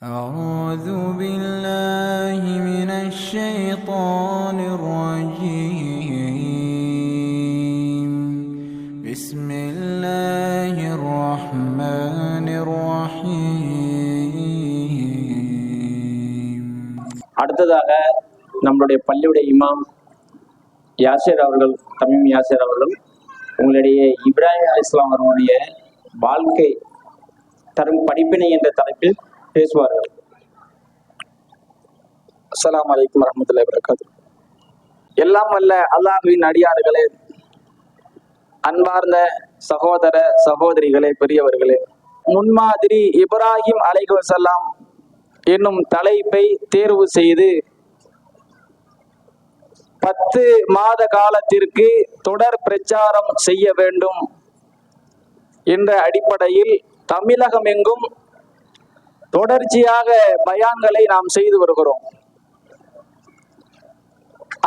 أعوذ بالله من الشيطان الرجيم بسم الله الرحمن الرحيم. அடுத்ததாக நம்மளுடைய பள்ளியுடைய இமாம் யாசிர் அவர்கள், தமீம் யாசிர் அவர்கள் உங்களுடைய இப்ராஹிம் அலைஹிஸ்ஸலாம் அவர்களுடைய வாழ்க்கை தரும் படிப்பினை என்ற தலைப்பில் பேசுவார்கள். அஸ்ஸலாமு அலைக்கும் வரஹ்மத்துல்லாஹி வபரகாத்துஹு. எல்லாம் வல்ல அல்லாஹ்வின் அடியார்களே, அன்பார்ந்த சகோதர சகோதரிகளே, பெரியவர்களே, முன்மாதிரி இப்ராஹிம் அலைஹிஸ்ஸலாம் என்னும் தலைப்பை தேர்வு செய்து 10 மாத காலத்திற்கு தொடர் பிரச்சாரம் செய்ய வேண்டும் என்ற அடிப்படையில் தமிழகம் எங்கும் தொடர்ச்சியாக பயான்களை நாம் செய்து வருகிறோம்.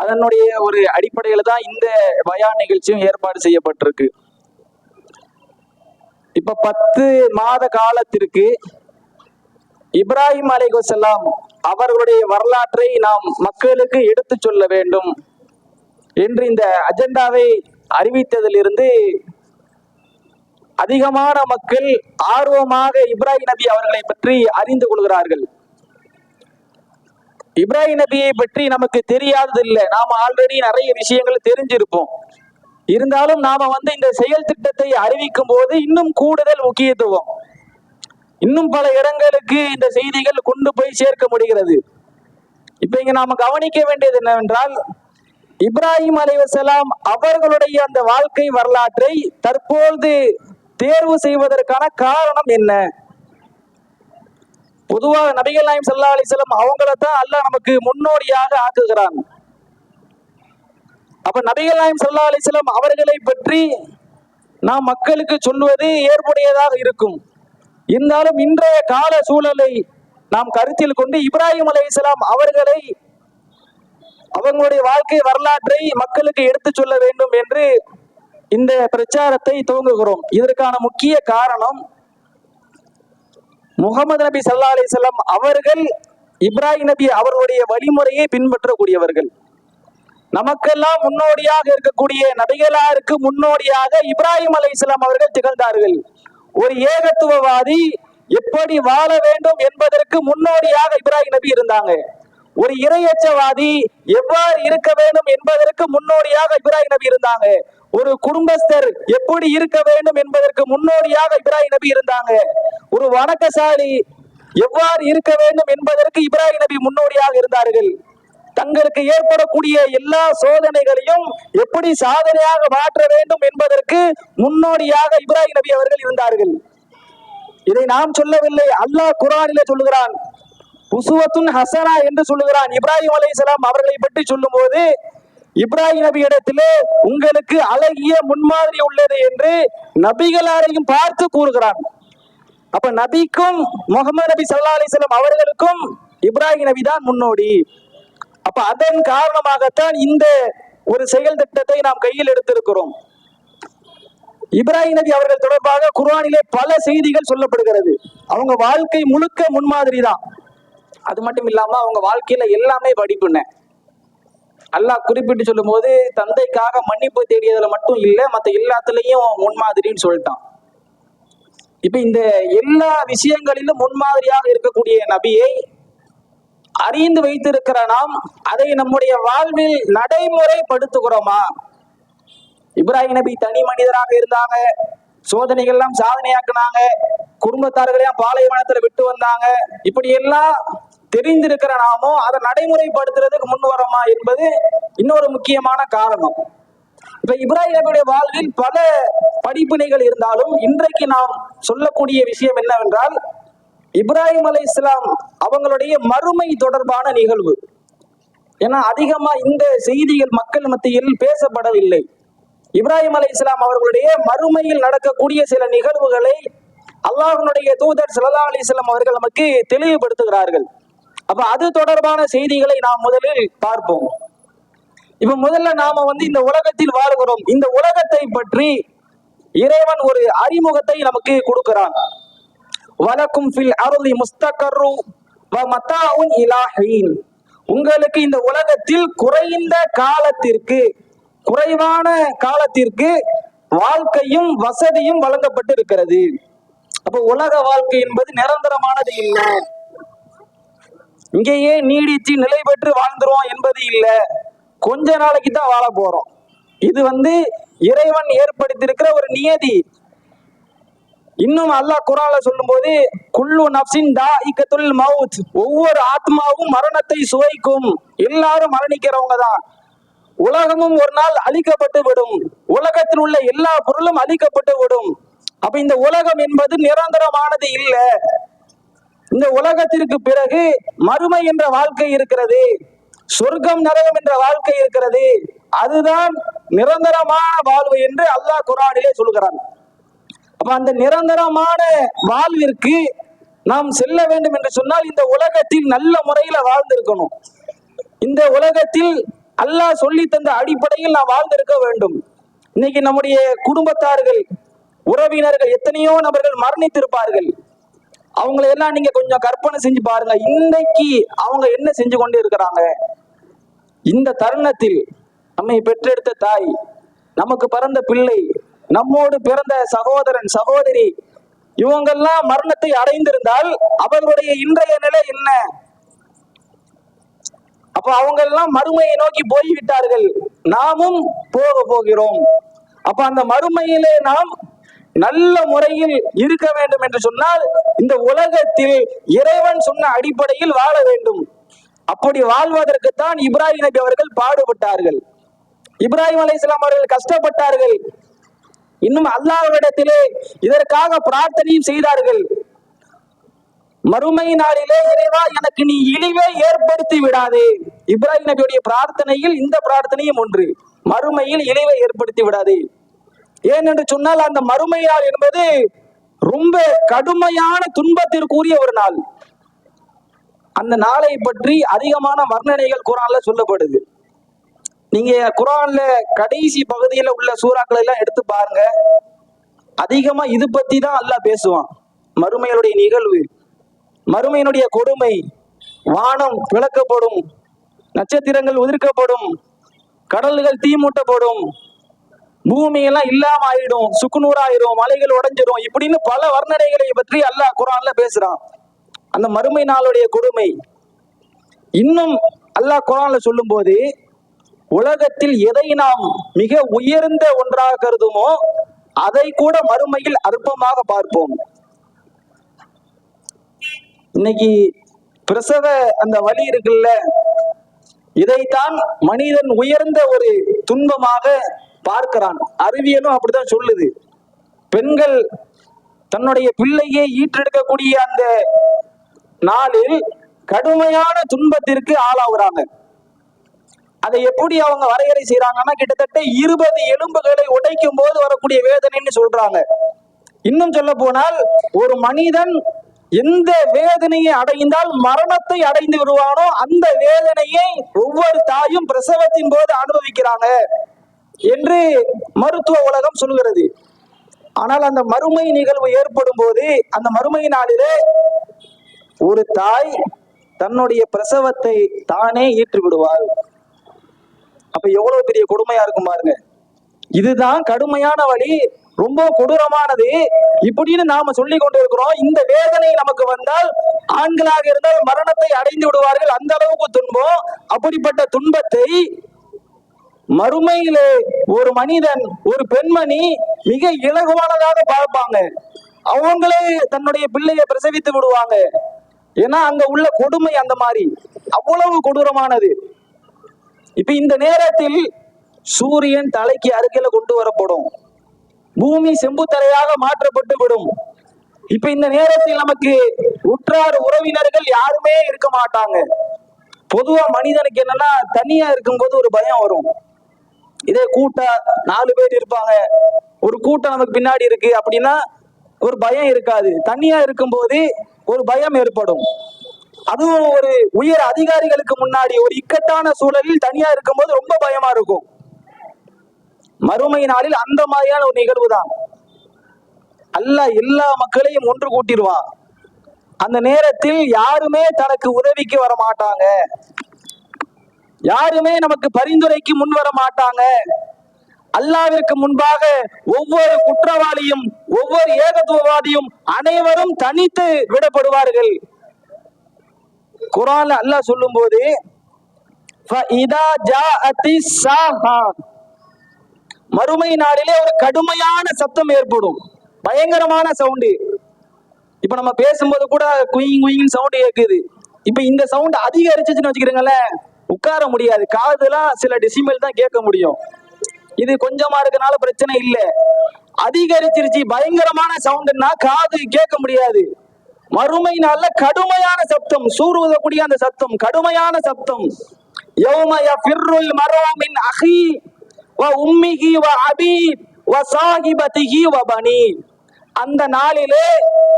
அதனுடைய ஒரு அடிப்படையில் தான் இந்த பயான் நிகழ்ச்சியும் ஏற்பாடு செய்யப்பட்டிருக்கு. இப்ப 10 மாத காலத்திற்கு இப்ராஹிம் அலைஹிஸ்ஸலாம் அவர்களுடைய வரலாற்றை நாம் மக்களுக்கு எடுத்து சொல்ல வேண்டும் என்று இந்த அஜெண்டாவை அறிவித்ததிலிருந்து அதிகமான மக்கள் ஆர்வமாக இப்ராஹிம் நபி அவர்களை பற்றி அறிந்து கொள்கிறார்கள். இப்ராஹிம் நபியை பற்றி நமக்கு தெரியாததில்லை. நாம ஆல்ரெடி நிறைய விஷயங்கள் தெரிஞ்சிருப்போம். இருந்தாலும் நாம இந்த செயல் திட்டத்தை அறிவிக்கும் போது இன்னும் கூடுதல் முக்கியத்துவம், இன்னும் பல இடங்களுக்கு இந்த செய்திகள் கொண்டு போய் சேர்க்க முடிகிறது. இப்ப இங்க நாம கவனிக்க வேண்டியது என்னவென்றால், இப்ராஹிம் அலைஹிஸ்ஸலாம் அவர்களுடைய அந்த வாழ்க்கை வரலாற்றை தற்போது தேர்வு செய்வதற்கான காரணம் என்ன? பொதுவாக நபிகள் நாயகம் ஸல்லல்லாஹு அலைஹி வஸல்லம் அவங்களத்தான் அல்லாஹ் நமக்கு முன்னோடியாக ஆக்குகிறான். அப்ப நபிகள் நாயகம் ஸல்லல்லாஹு அலைஹி வஸல்லம் அவர்களை பற்றி நாம் மக்களுக்கு சொல்வது ஏற்புடையதாக இருக்கும். இருந்தாலும் இன்றைய கால சூழலை நாம் கருத்தில் கொண்டு இப்ராஹிம் அலைஹிஸ்ஸலாம் அவர்களை, அவங்களுடைய வாழ்க்கை வரலாற்றை மக்களுக்கு எடுத்து சொல்ல வேண்டும் என்று இந்த பிரச்சாரத்தை துவங்குகிறோம். இதற்கான முக்கிய காரணம், முகமது நபி ஸல்லல்லாஹு அலைஹி வஸல்லம் அவர்கள் இப்ராஹிம் நபி அவர்களுடைய வழிமுறையை பின்பற்றக்கூடியவர்கள். நமக்கெல்லாம் முன்னோடியாக இருக்கக்கூடிய நபிகளாருக்கு முன்னோடியாக இப்ராஹிம் அலைஹிஸ்ஸலாம் அவர்கள் திகழ்ந்தார்கள். ஒரு ஏகத்துவவாதி எப்படி வாழ வேண்டும் என்பதற்கு முன்னோடியாக இப்ராஹிம் நபி இருந்தாங்க. ஒரு இறையச்சவாதி எவ்வாறு இருக்க வேண்டும் என்பதற்கு முன்னோடியாக இப்ராஹிம் நபி இருந்தாங்க. ஒரு குடும்பஸ்தர் எப்படி இருக்க வேண்டும் என்பதற்கு முன்னோடியாக இப்ராஹிம் நபி இருந்தாங்க. ஒரு வணக்கசாலி எவ்வாறு இருக்க வேண்டும் என்பதற்கு இப்ராஹிம் நபி முன்னோடியாக இருந்தார்கள். தங்களுக்கு ஏற்படக்கூடிய எல்லா சோதனைகளையும் எப்படி சாதனையாக மாற்ற வேண்டும் என்பதற்கு முன்னோடியாக இப்ராஹிம் நபி அவர்கள் இருந்தார்கள். இதை நாம் சொல்லவில்லை, அல்லாஹ் குர்ஆனிலே சொல்லுகிறான். உஸ்வத்துன் ஹஸனா என்று சொல்லுகிறான். இப்ராஹிம் அலைஹிஸ்ஸலாம் அவர்களை பற்றி சொல்லும் போது, இப்ராஹிம் நபி இடத்திலே உங்களுக்கு அழகிய முன்மாதிரி உள்ளது என்று நபிகளாரையும் பார்த்து கூறுகிறான். அப்ப நபிக்கும் முகமது நபி ஸல்லல்லாஹு அலைஹி வஸல்லம் அவர்களுக்கும் இப்ராஹிம் நபி தான் முன்னோடி. அப்ப அதன் காரணமாகத்தான் இந்த ஒரு செயல் திட்டத்தை நாம் கையில் எடுத்திருக்கிறோம். இப்ராஹிம் நபி அவர்கள் தொடர்பாக குர்ஆனிலே பல செய்திகள் சொல்லப்படுகிறது. அவங்க வாழ்க்கை முழுக்க முன்மாதிரி தான். அது மட்டும் இல்லாம அவங்க வாழ்க்கையில எல்லாமே படிப்புன்னு அல்லாஹ் குறிப்பிட்டு சொல்லும் போது, தந்தைக்காக மன்னிப்பு தேடியதுல மட்டும் இல்ல, மற்ற எல்லாத்துலயும் முன்மாதிரின்னு சொல்லிட்டான். இப்ப இந்த எல்லா விஷயங்களிலும் முன்மாதிரியாக இருக்கக்கூடிய நபியை அறிந்து வைத்திருக்கிற நாம் அதை நம்முடைய வாழ்வில் நடைமுறைப்படுத்துகிறோமா? இப்ராஹிம் நபி தனி மனிதராக இருந்தாங்க, சோதனைகள்லாம் சாதனையாக்குனாங்க, குடும்பத்தார்களையும் பாலைவனத்துல விட்டு வந்தாங்க. இப்படி எல்லாம் தெரிந்திருக்கிற நாமோ அதை நடைமுறைப்படுத்துறதுக்கு முன் வரோமா என்பது இன்னொரு முக்கியமான காரணம். இப்ப இப்ராஹிம் நபியுடைய வாழ்வில் பல படிப்பினைகள் இருந்தாலும் இன்றைக்கு நாம் சொல்லக்கூடிய விஷயம் என்னவென்றால், இப்ராஹிம் அலைஹிஸ்ஸலாம் அவங்களுடைய மறுமை தொடர்பான நிகழ்வு. ஏன்னா அதிகமா இந்த செய்திகள் மக்கள் மத்தியில் பேசப்படவில்லை. இப்ராஹிம் அலைஹிஸ்ஸலாம் அவர்களுடைய மறுமையில் நடக்கக்கூடிய சில நிகழ்வுகளை அல்லாஹ்வுடைய தூதர் ஸல்லல்லாஹு அலைஹி வஸல்லம் அவர்கள் நமக்கு தெளிவுபடுத்துகிறார்கள். அப்ப அது தொடர்பான செய்திகளை நாம் முதலில் பார்ப்போம். இப்ப முதல்ல நாம இந்த உலகத்தில் வாழ்கிறோம். இந்த உலகத்தை பற்றி இறைவன் ஒரு அறிமுகத்தை நமக்கு கொடுக்கிறான். வலக்கும் ஃபில் அர்தி முஸ்தகர்ரு வமத்தாஉன் இலா ஹீன், உங்களுக்கு இந்த உலகத்தில் குறைந்த காலத்திற்கு, குறைவான காலத்திற்கு வாழ்க்கையும் வசதியும் வழங்கப்பட்டு இருக்கிறது. அப்ப உலக வாழ்க்கை என்பது நிரந்தரமானது இல்லை, இங்கேயே நீடித்து நிலை பெற்று வாழ்ந்துரும் என்பது இல்லை, கொஞ்ச நாளைக்கு தான் வாழ போறோம். இது இறைவன் ஏற்படுத்தியிருக்கிற ஒரு நியதி. இன்னும் அல்லாஹ் குர்ஆன்ல சொல்லும் போது குல்லு நஃப்ஸின் தாஇகத்துல் மவுத், ஒவ்வொரு ஆத்மாவும் மரணத்தை சுவைக்கும், எல்லாரும் மரணிக்கிறவங்க தான். உலகமும் ஒரு நாள் அழிக்கப்பட்டு விடும், உலகத்தில் உள்ள எல்லா பொருளும் அழிக்கப்பட்டு விடும். அப்ப இந்த உலகம் என்பது நிரந்தரமானது இல்லை. இந்த உலகத்திற்கு பிறகு மறுமை என்ற வாழ்க்கை இருக்கிறது, சொர்க்கம் நரகம் என்ற வாழ்க்கை இருக்கிறது, அதுதான் நிரந்தரமான வாழ்வு என்று அல்லாஹ் குர்ஆனிலே சொல்கிறான். அப்ப அந்த நிரந்தரமான வாழ்விற்கு நாம் செல்ல வேண்டும் என்று சொன்னால் இந்த உலகத்தில் நல்ல முறையில வாழ்ந்திருக்கணும். இந்த உலகத்தில் அல்லாஹ் சொல்லி தந்த அடிப்படையில் நாம் வாழ்ந்திருக்க வேண்டும். இன்னைக்கு நம்முடைய குடும்பத்தார்கள், உறவினர்கள் எத்தனையோ நபர்கள் மரணித்திருப்பார்கள். அவங்களை எல்லாம் நீங்க கொஞ்சம் கற்பனை செஞ்சு பாருங்க, இன்னைக்கு அவங்க என்ன செஞ்சு கொண்டு இருக்கிறாங்க. இந்த தருணத்தில் நம்மை பெற்றெடுத்த தாய், நமக்கு பிறந்த பிள்ளை, நம்மோடு பிறந்த சகோதரன் சகோதரி, இவங்கெல்லாம் மரணத்தை அடைந்திருந்தால் அவர்களுடைய இன்றைய நிலை என்ன? அப்ப அவங்க எல்லாம் மறுமையை நோக்கி போய்விட்டார்கள், நாமும் போக போகிறோம். அப்ப அந்த மறுமையிலே நாம் நல்ல முறையில் இருக்க வேண்டும் என்று சொன்னால் இந்த உலகத்தில் இறைவன் சொன்ன அடிப்படையில் வாழ வேண்டும். அப்படி வாழ்வதற்குத்தான் இப்ராஹிம் நபி அவர்கள் பாடுபட்டார்கள். இப்ராஹிம் அலைஹிஸ்ஸலாம் அவர்கள் கஷ்டப்பட்டார்கள். இன்னும் அல்லாஹ்விடத்திலே இதற்காக பிரார்த்தனையும் செய்தார்கள். மறுமை நாளிலே இறைவா எனக்கு நீ இழிவை ஏற்படுத்தி விடாதே. இப்ராஹிம் நபியுடைய பிரார்த்தனையில் இந்த பிரார்த்தனையும் ஒன்று, மறுமையில் இழிவை ஏற்படுத்தி விடாதே. ஏனென்று சொன்னால் அந்த மறுமை நாள் என்பது ரொம்ப கடுமையான துன்பத்திற்குரிய ஒரு நாள். அந்த நாளை பற்றி அதிகமான வர்ணனைகள் குர்ஆன்ல சொல்லப்படுது. நீங்க குர்ஆன்ல கடைசி பகுதியில உள்ள சூறாக்களை எல்லாம் எடுத்து பாருங்க, அதிகமா இது பத்தி தான் அல்லாஹ் பேசுவான். மறுமையினுடைய நிகழ்வு, மறுமையினுடைய கொடுமை, வானம் பிளக்கப்படும், நட்சத்திரங்கள் உதிர்க்கப்படும், கடல்கள் தீமூட்டப்படும், பூமியெல்லாம் இல்லாம ஆயிடும், சுக்குநூறாயிரும், மலைகள் உடைஞ்சிடும், இப்படின்னு பல வர்ணனைகளை பற்றி அல்லாஹ் குர்ஆன்ல பேசுறான். அந்த மறுமை நாளுடைய கொடுமை இன்னும் அல்லாஹ் குர்ஆன்ல சொல்லும் போது, உலகத்தில் எதை நாம் மிக உயர்ந்த ஒன்றாக கருதுமோ அதை கூட மறுமையில் அற்பமாக பார்ப்போம். இன்னைக்கு பிரசவ அந்த வலி இருக்குல்ல, இதைத்தான் மனிதன் உயர்ந்த ஒரு துன்பமாக பார்க்கிறான். அறிவியலும் அப்படித்தான் சொல்லுது. பெண்கள் தன்னுடைய பிள்ளையை ஈற்றெடுக்கக்கூடிய அந்த நாளில் கடுமையான துன்பத்திற்கு ஆளாகிறாங்க. அதை எப்படி அவங்க வரையறை செய்யறாங்கன்னா, கிட்டத்தட்ட 20 எலும்புகளை உடைக்கும் போது வரக்கூடிய வேதனைன்னு சொல்றாங்க. இன்னும் சொல்ல போனால் ஒரு மனிதன் எந்த வேதனையை அடைந்தால் மரணத்தை அடைந்து விடுவானோ அந்த வேதனையை ஒவ்வொரு தாயும் பிரசவத்தின் போது அனுபவிக்கிறாங்க என்று மருத்துவ உலகம் சொல்கிறது. ஆனால் அந்த மறுமை நிகழ்வு ஏற்படும் போது, அந்த மறுமை நாளிலே ஒரு தாய் தன்னுடைய பிரசவத்தை தானே ஈற்று விடுவாள். அப்ப எவ்வளவு பெரிய கொடுமையா இருக்கும் பாருங்க. இதுதான் கடுமையான வழி, ரொம்ப கொடூரமானது இப்படின்னு நாம சொல்லி கொண்டு இருக்கிறோம். இந்த வேதனை நமக்கு வந்தால் ஆண்களாக இருந்தால் மரணத்தை அடைந்து விடுவார்கள், அந்த அளவுக்கு துன்பம். அப்படிப்பட்ட துன்பத்தை மறுமையிலே ஒரு மனிதன், ஒரு பெண்மணி மிக இலகுவானதாக பார்ப்பாங்க. அவங்களே தன்னுடைய பிள்ளையை பிரசவித்து விடுவாங்க. ஏன்னா அங்க உள்ள கொடுமை அந்த மாதிரி, அவ்வளவு கொடூரமானது. இப்ப இந்த நேரத்தில் சூரியன் தலைக்கு அருகில கொண்டு வரப்படும், பூமி செம்பு தரையாக மாற்றப்பட்டு விடும். இப்ப இந்த நேரத்தில் நமக்கு உற்றார் உறவினர்கள் யாருமே இருக்க மாட்டாங்க. பொதுவா மனிதனுக்கு என்னன்னா, தனியா இருக்கும்போது ஒரு பயம் வரும். இதே கூட்டா 4 பேர் இருப்பாங்க, ஒரு கூட்டம் நமக்கு பின்னாடி இருக்கு அப்படின்னா ஒரு பயம் இருக்காது. தனியா இருக்கும்போது ஒரு பயம் ஏற்படும். அதுவும் ஒரு உயர் அதிகாரிகளுக்கு முன்னாடி ஒரு இக்கட்டான சூழலில் தனியா இருக்கும்போது ரொம்ப பயமா இருக்கும். மறுமை நாளில் அந்த மாதிரியான ஒரு நிகழ்வு தான். அல்லாஹ் எல்லா மக்களையும் ஒன்று கூட்டிடுவான். அந்த நேரத்தில் யாருமே தனக்கு உதவிக்கு வர மாட்டாங்க, யாருமே நமக்கு பரிந்துரைக்கு முன் வர மாட்டாங்க. அல்லாஹ்விற்கு முன்பாக ஒவ்வொரு குற்றவாளியும் ஒவ்வொரு ஏகத்துவவாதியும் அனைவரும் தனித்து விடப்படுவார்கள். குர்ஆன்ல அல்லாஹ் சொல்லும் போது மறுமை நாளிலே ஒரு கடுமையான சத்தம் ஏற்படும், பயங்கரமான சவுண்டு. இப்ப நம்ம பேசும்போது கூட குயிங் குயிங் சவுண்ட் கேக்குது. இப்ப இந்த சவுண்ட் அதிகரிச்சுன்னு வச்சுக்கிறீங்களேன், உட்கார முடியாது, காதுலாம் சில டெசிமல் தான் கேட்க முடியும். இது கொஞ்சமா இருக்கனால பிரச்சனை இல்ல, அதிகரிச்சிருச்சு பயங்கரமான சவுண்ட்னா காது கேட்க முடியாது. மறுமை நாள்ல கடுமையான சத்தம், சூறுவதக்கூடிய அந்த சத்தம், கடுமையான சத்தம். யௌம யஃபிர்ருல் மர்உ மின் அஹி வ உம்மிஹி வ அபீ வ ஸாஹிபதிஹி வ பனீ. அந்த நாளிலே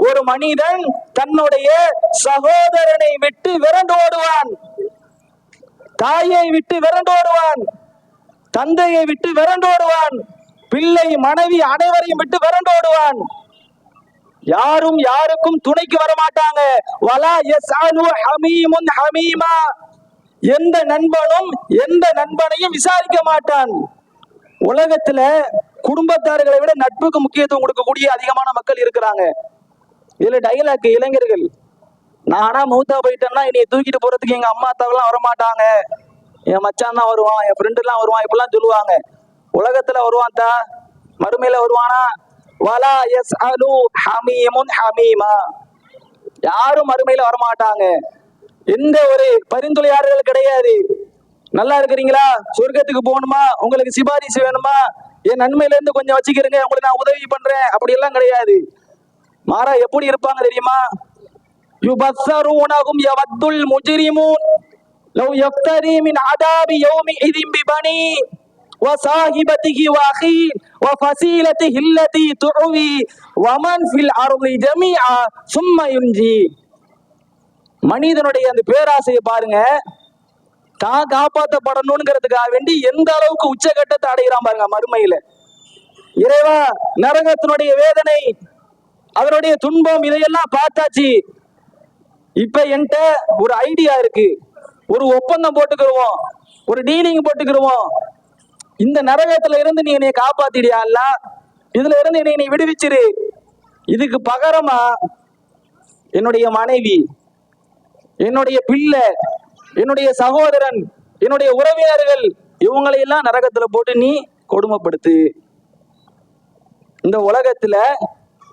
ஒரு மனிதன் தன்னுடைய சகோதரனை விட்டு விரண்டோடுவான், தாயை விட்டு விரண்டோடுவான், தந்தையை விட்டு விரண்டோடுவான், பிள்ளை மனைவி அனைவரையும் விட்டு விரண்டோடுவான். யாரும் யாருக்கும் துணைக்கு வர மாட்டாங்க. வலா யஸ்அலு ஹமீமுன் ஹமீமா, எந்த நண்பனும் எந்த நண்பனையும் விசாரிக்க மாட்டான். உலகத்துல குடும்பத்தார்களை விட நட்புக்கு முக்கியத்துவம் கொடுக்கக்கூடிய அதிகமான மக்கள் இருக்கிறாங்க. இதுல டைலாக் இளைஞர்கள், நானா மூத்தா போயிட்டேன்னா என்னைய தூக்கிட்டு போறதுக்கு எங்க அம்மா அத்தாவெல்லாம் வரமாட்டாங்க, என் மச்சான் தான் வருவான், என் ஃப்ரெண்டு எல்லாம் வருவான், இப்பெல்லாம் சொல்லுவாங்க. உலகத்துல வருவான் தா, மறுமையில வருவானா? வலா யஸ்அலு ஹமீமுன் ஹமீமா, யாரும் மறுமையில வரமாட்டாங்க. எந்த ஒரு பரிந்துரையாளர்கள் கிடையாது. நல்லா இருக்கிறீங்களா, சொர்க்கத்துக்கு போகணுமா, உங்களுக்கு சிபாரிசு வேணுமா, என் நன்மையில இருந்து கொஞ்சம் வச்சுக்கிறீங்க, உங்களுக்கு நான் உதவி பண்றேன், அப்படி எல்லாம் கிடையாது. மாறா எப்படி இருப்பாங்க தெரியுமா? யுபஸ்ஸரூனஹும் யவத்துல் முஜ்ரிமூன் லவ் யஃப்தரி மின் அதாபி யௌமிஇதின் பிபனி வ ஸாஹிபதிஹி வ அஹி வ ஃபஸீலதிஹி அல்லதி துவி வ மன் ஃபில் அர்தி ஜமீஆ சும்ம யுன்ஜி. மனிதனுடைய அந்த பேராசையை பாருங்க, தான் காப்பாற்றப்படணும்ங்கிறதுக்காக வேண்டி எந்த அளவுக்கு உச்சகட்டத்தை அடைகிறான் பாருங்க மறுமையில. இறைவா, நரகத்தினுடைய வேதனை, அதனுடைய துன்பம், இதையெல்லாம் பார்த்தாச்சு. இப்ப என்கிட்ட ஒரு ஐடியா இருக்கு, ஒரு ஒப்பந்தம் போட்டுக்கிடுவோம், ஒரு டீலிங் போட்டுக்கிடுவோம். இந்த நரகத்துல இருந்து நீ என்னை காப்பாத்திடியா அல்ல, இதுல இருந்து என்னை நீ விடுவிச்சிரு. இதுக்கு பகரமா என்னுடைய மனைவி, என்னுடைய பிள்ளை, என்னுடைய சகோதரன், என்னுடைய உறவினர்கள், இவங்களை எல்லாம் நரகத்துல போட்டு நீ கொடுமைப்படுத்து. இந்த உலகத்துல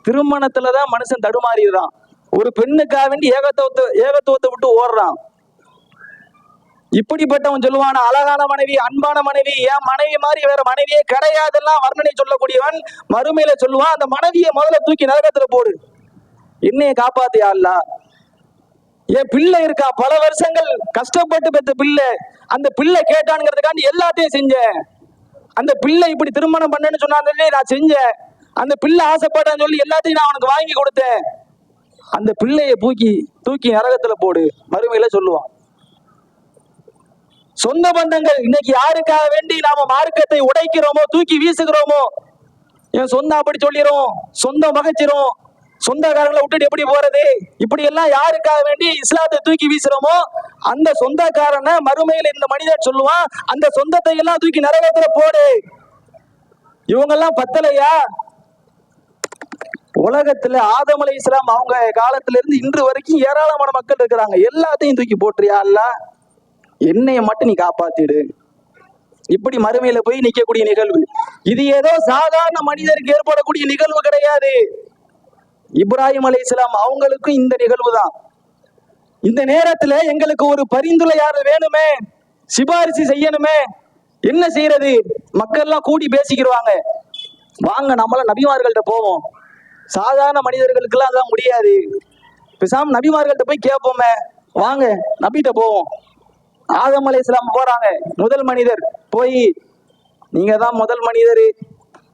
திருமணத்துலதான் மனுஷன் தடுமாறிடுறான். ஒரு பெண்ணுக்காக வேண்டி ஏகத்துவத்தை விட்டு ஓடுறான். இப்படிப்பட்டவன் சொல்லுவான், அழகான மனைவி, அன்பான மனைவி, என் மனைவி மாதிரி வேற மனைவியே கிடையாதெல்லாம் வர்ணனை சொல்லக்கூடியவன் மறுமையில சொல்லுவான், அந்த மனைவியை முதல்ல தூக்கி நரகத்துல போடு, என்னைய காப்பாத்தியா அல்ல. என் பிள்ளை இருக்கா, பல வருஷங்கள் கஷ்டப்பட்டு பெற்ற பிள்ளை, அந்த பிள்ளை கேட்டானுங்கிறதுக்காண்டி எல்லாத்தையும் செஞ்சேன். அந்த பிள்ளை இப்படி திருமணம் பண்ணேன்னு சொன்னாங்க, நான் செஞ்சேன். அந்த பிள்ளை ஆசைப்பட்டான்னு சொல்லி எல்லாத்தையும் நான் அவனுக்கு வாங்கி கொடுத்தேன். அந்த பிள்ளையை தூக்கி நரகத்துல போடு, மறுமையில சொல்லுவான். சொந்த பந்தங்கள், இன்னைக்கு யாருக்காக வேண்டி நாம மார்க்கத்தை உடைக்கிறோமோ, தூக்கி வீசுகிறோமோ, என் சொந்தம் அப்படி சொல்லிரும், சொந்தம் மகச்சிரும், சொந்தக்காரங்களை விட்டுட்டு எப்படி போறது, இப்படி எல்லாம் யாருக்காக வேண்டி இஸ்லாத்தை தூக்கி வீசுறோமோ அந்த சொந்தக்காரனை மறுமையில இந்த மனிதன் சொல்லுவான், அந்த சொந்தத்தை எல்லாம் தூக்கி நரகத்துல போடு. இவங்கெல்லாம் பத்தலையா? உலகத்துல ஆதம் அலைஹிஸ்ஸலாம் அவங்க காலத்துல இருந்து இன்று வரைக்கும் ஏராளமான மக்கள் இருக்கிறாங்க. எல்லாத்தையும் தூக்கி போட்டுறியா அல்ல, என்னைய மட்டும் நீ காப்பாத்திடு. இப்படி மறுமையில போய் நிக்கக்கூடிய நிகழ்வு இது ஏதோ சாதாரண மனிதருக்கு ஏற்படக்கூடிய நிகழ்வு கிடையாது. இப்ராஹிம் அலைஹிஸ்ஸலாம் அவங்களுக்கும் இந்த நிகழ்வு தான். இந்த நேரத்துல எங்களுக்கு ஒரு பரிந்துரையாளர் வேணுமே, சிபாரிசு செய்யணுமே, என்ன செய்யறது? மக்கள் எல்லாம் கூடி பேசிக்கிடுவாங்க, வாங்க நம்மள நபிமார்கள்ட்ட போவோம். சாதாரண மனிதர்களுக்கு எல்லாம் அதான் முடியாது, பேசாம நபிமார்கள்ட்ட போய் கேட்போமே, வாங்க நபிட்ட போவோம். ஆதம் அலைஹிஸ்ஸலாம் போறாங்க, முதல் மனிதர் போய், நீங்க தான் முதல் மனிதர்,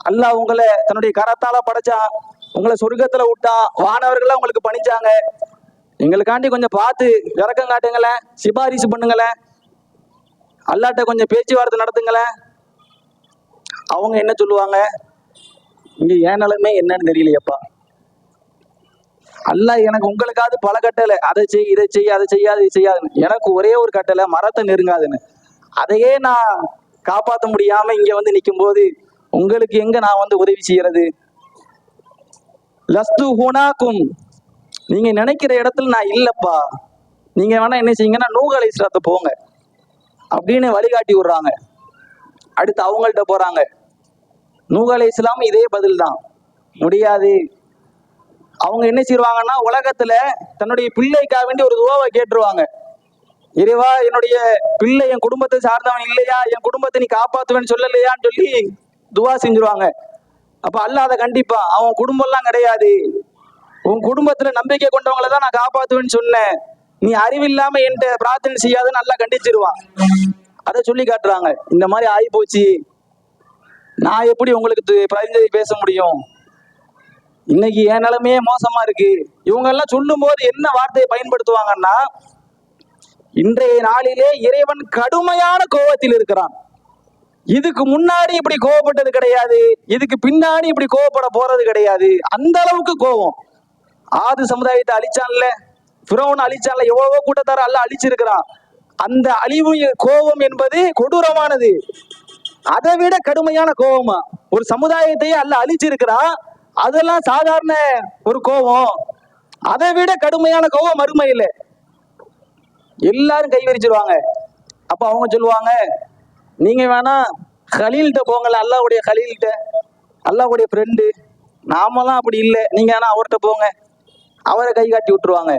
அல்லாஹ் உங்களை தன்னுடைய கரத்தால படைச்சான், உங்களை சொர்க்கத்துல விட்டான், வானவர்கள்லாம் உங்களுக்கு பணிச்சாங்க, எங்களுக்காண்டி கொஞ்சம் பார்த்து இறக்கம் காட்டுங்களேன், சிபாரிசு பண்ணுங்களேன், அல்லாட்ட கொஞ்சம் பேச்சுவார்த்தை நடத்துங்களேன். அவங்க என்ன சொல்லுவாங்க, இங்க ஏன் நிலைமை என்னன்னு தெரியலையப்பா, அல்லாஹ் எனக்கு உங்களுக்காவது பல கட்டளை, அதை செய், இதை செய், அதை செய்யாது, இது செய்யாதுன்னு. எனக்கு ஒரே ஒரு கட்டளை, மரத்தை நெருங்காதுன்னு. அதையே நான் காப்பாற்ற முடியாம இங்க வந்து நிற்கும் போது உங்களுக்கு எங்க நான் வந்து உதவி செய்யறது? லஸ்து ஹுனாக்கும், நீங்க நினைக்கிற இடத்துல நான் இல்லப்பா. நீங்க வேணா என்ன செய்யுங்கன்னா நூஹ் அலைஹிஸ்ஸலாத்தை போங்க அப்படின்னு வழிகாட்டி விடுறாங்க. அடுத்து அவங்கள்ட்ட போறாங்க. நூஹ் அலைஹிஸ்ஸலாம் இதே பதில் தான், முடியாது. அவங்க என்ன செய்வாங்கன்னா உலகத்துல தன்னுடைய பிள்ளைக்காக வேண்டி ஒரு துவாவை கேட்டுருவாங்க. இறைவா, என்னுடைய பிள்ளை என் குடும்பத்தை சார்ந்தவன் இல்லையா, என் குடும்பத்தை நீ காப்பாத்துவேன்னு சொல்லலையான்னு சொல்லி துவா செஞ்சிருவாங்க. அப்ப அல்லாஹ் அதை கண்டிப்பா, அவன் குடும்பம் எல்லாம் கிடையாது, உன் குடும்பத்துல நம்பிக்கை கொண்டவங்களை தான் நான் காப்பாத்துவேன்னு சொன்னேன், நீ அறிவில்லாம என்கிட்ட பிரார்த்தனை செய்யாதுன்னு நல்லா கண்டிச்சிருவான். அதை சொல்லி காட்டுறாங்க. இந்த மாதிரி ஆகி போச்சு, நான் எப்படி உங்களுக்கு பரிந்துரை பேச முடியும்? இன்னைக்கு என் நிலைமையே மோசமா இருக்கு. இவங்க எல்லாம் சொல்லும் போது என்ன வார்த்தையை பயன்படுத்துவாங்கன்னா, இன்றைய நாளிலே இறைவன் கடுமையான கோபத்தில் இருக்கிறான், இதுக்கு முன்னாடி இப்படி கோவப்பட்டது கிடையாது, இதுக்கு பின்னாடி இப்படி கோவப்பட போறது கிடையாது. அந்த அளவுக்கு கோபம். ஆது சமுதாயத்தை அழிச்சான்ல, ஃபிரௌன் அழிச்சான்ல, எவ்வளவோ கூட்டத்தார அல்ல அழிச்சிருக்கிறான். அந்த அழிவு கோபம் என்பது கொடூரமானது. அதை விட கடுமையான கோபமா ஒரு சமுதாயத்தையே அல்ல அழிச்சிருக்கிறான். அதெல்லாம் சாதாரண ஒரு கோபம். அதை விட கடுமையான கோபம் மறுமையில. எல்லாரும் கைவரிச்சிருவாங்க. அப்ப அவங்க சொல்லுவாங்க, நீங்க வேணா கலீல்கிட்ட போங்கல்ல, அல்லாஹ்வுடைய கலீல்கிட்ட, அல்லாஹ்வுடைய ஃப்ரெண்டு. நாமெல்லாம் அப்படி இல்லை, நீங்க வேணா அவர்கிட்ட போங்க. அவரை கை காட்டி விட்டுருவாங்க.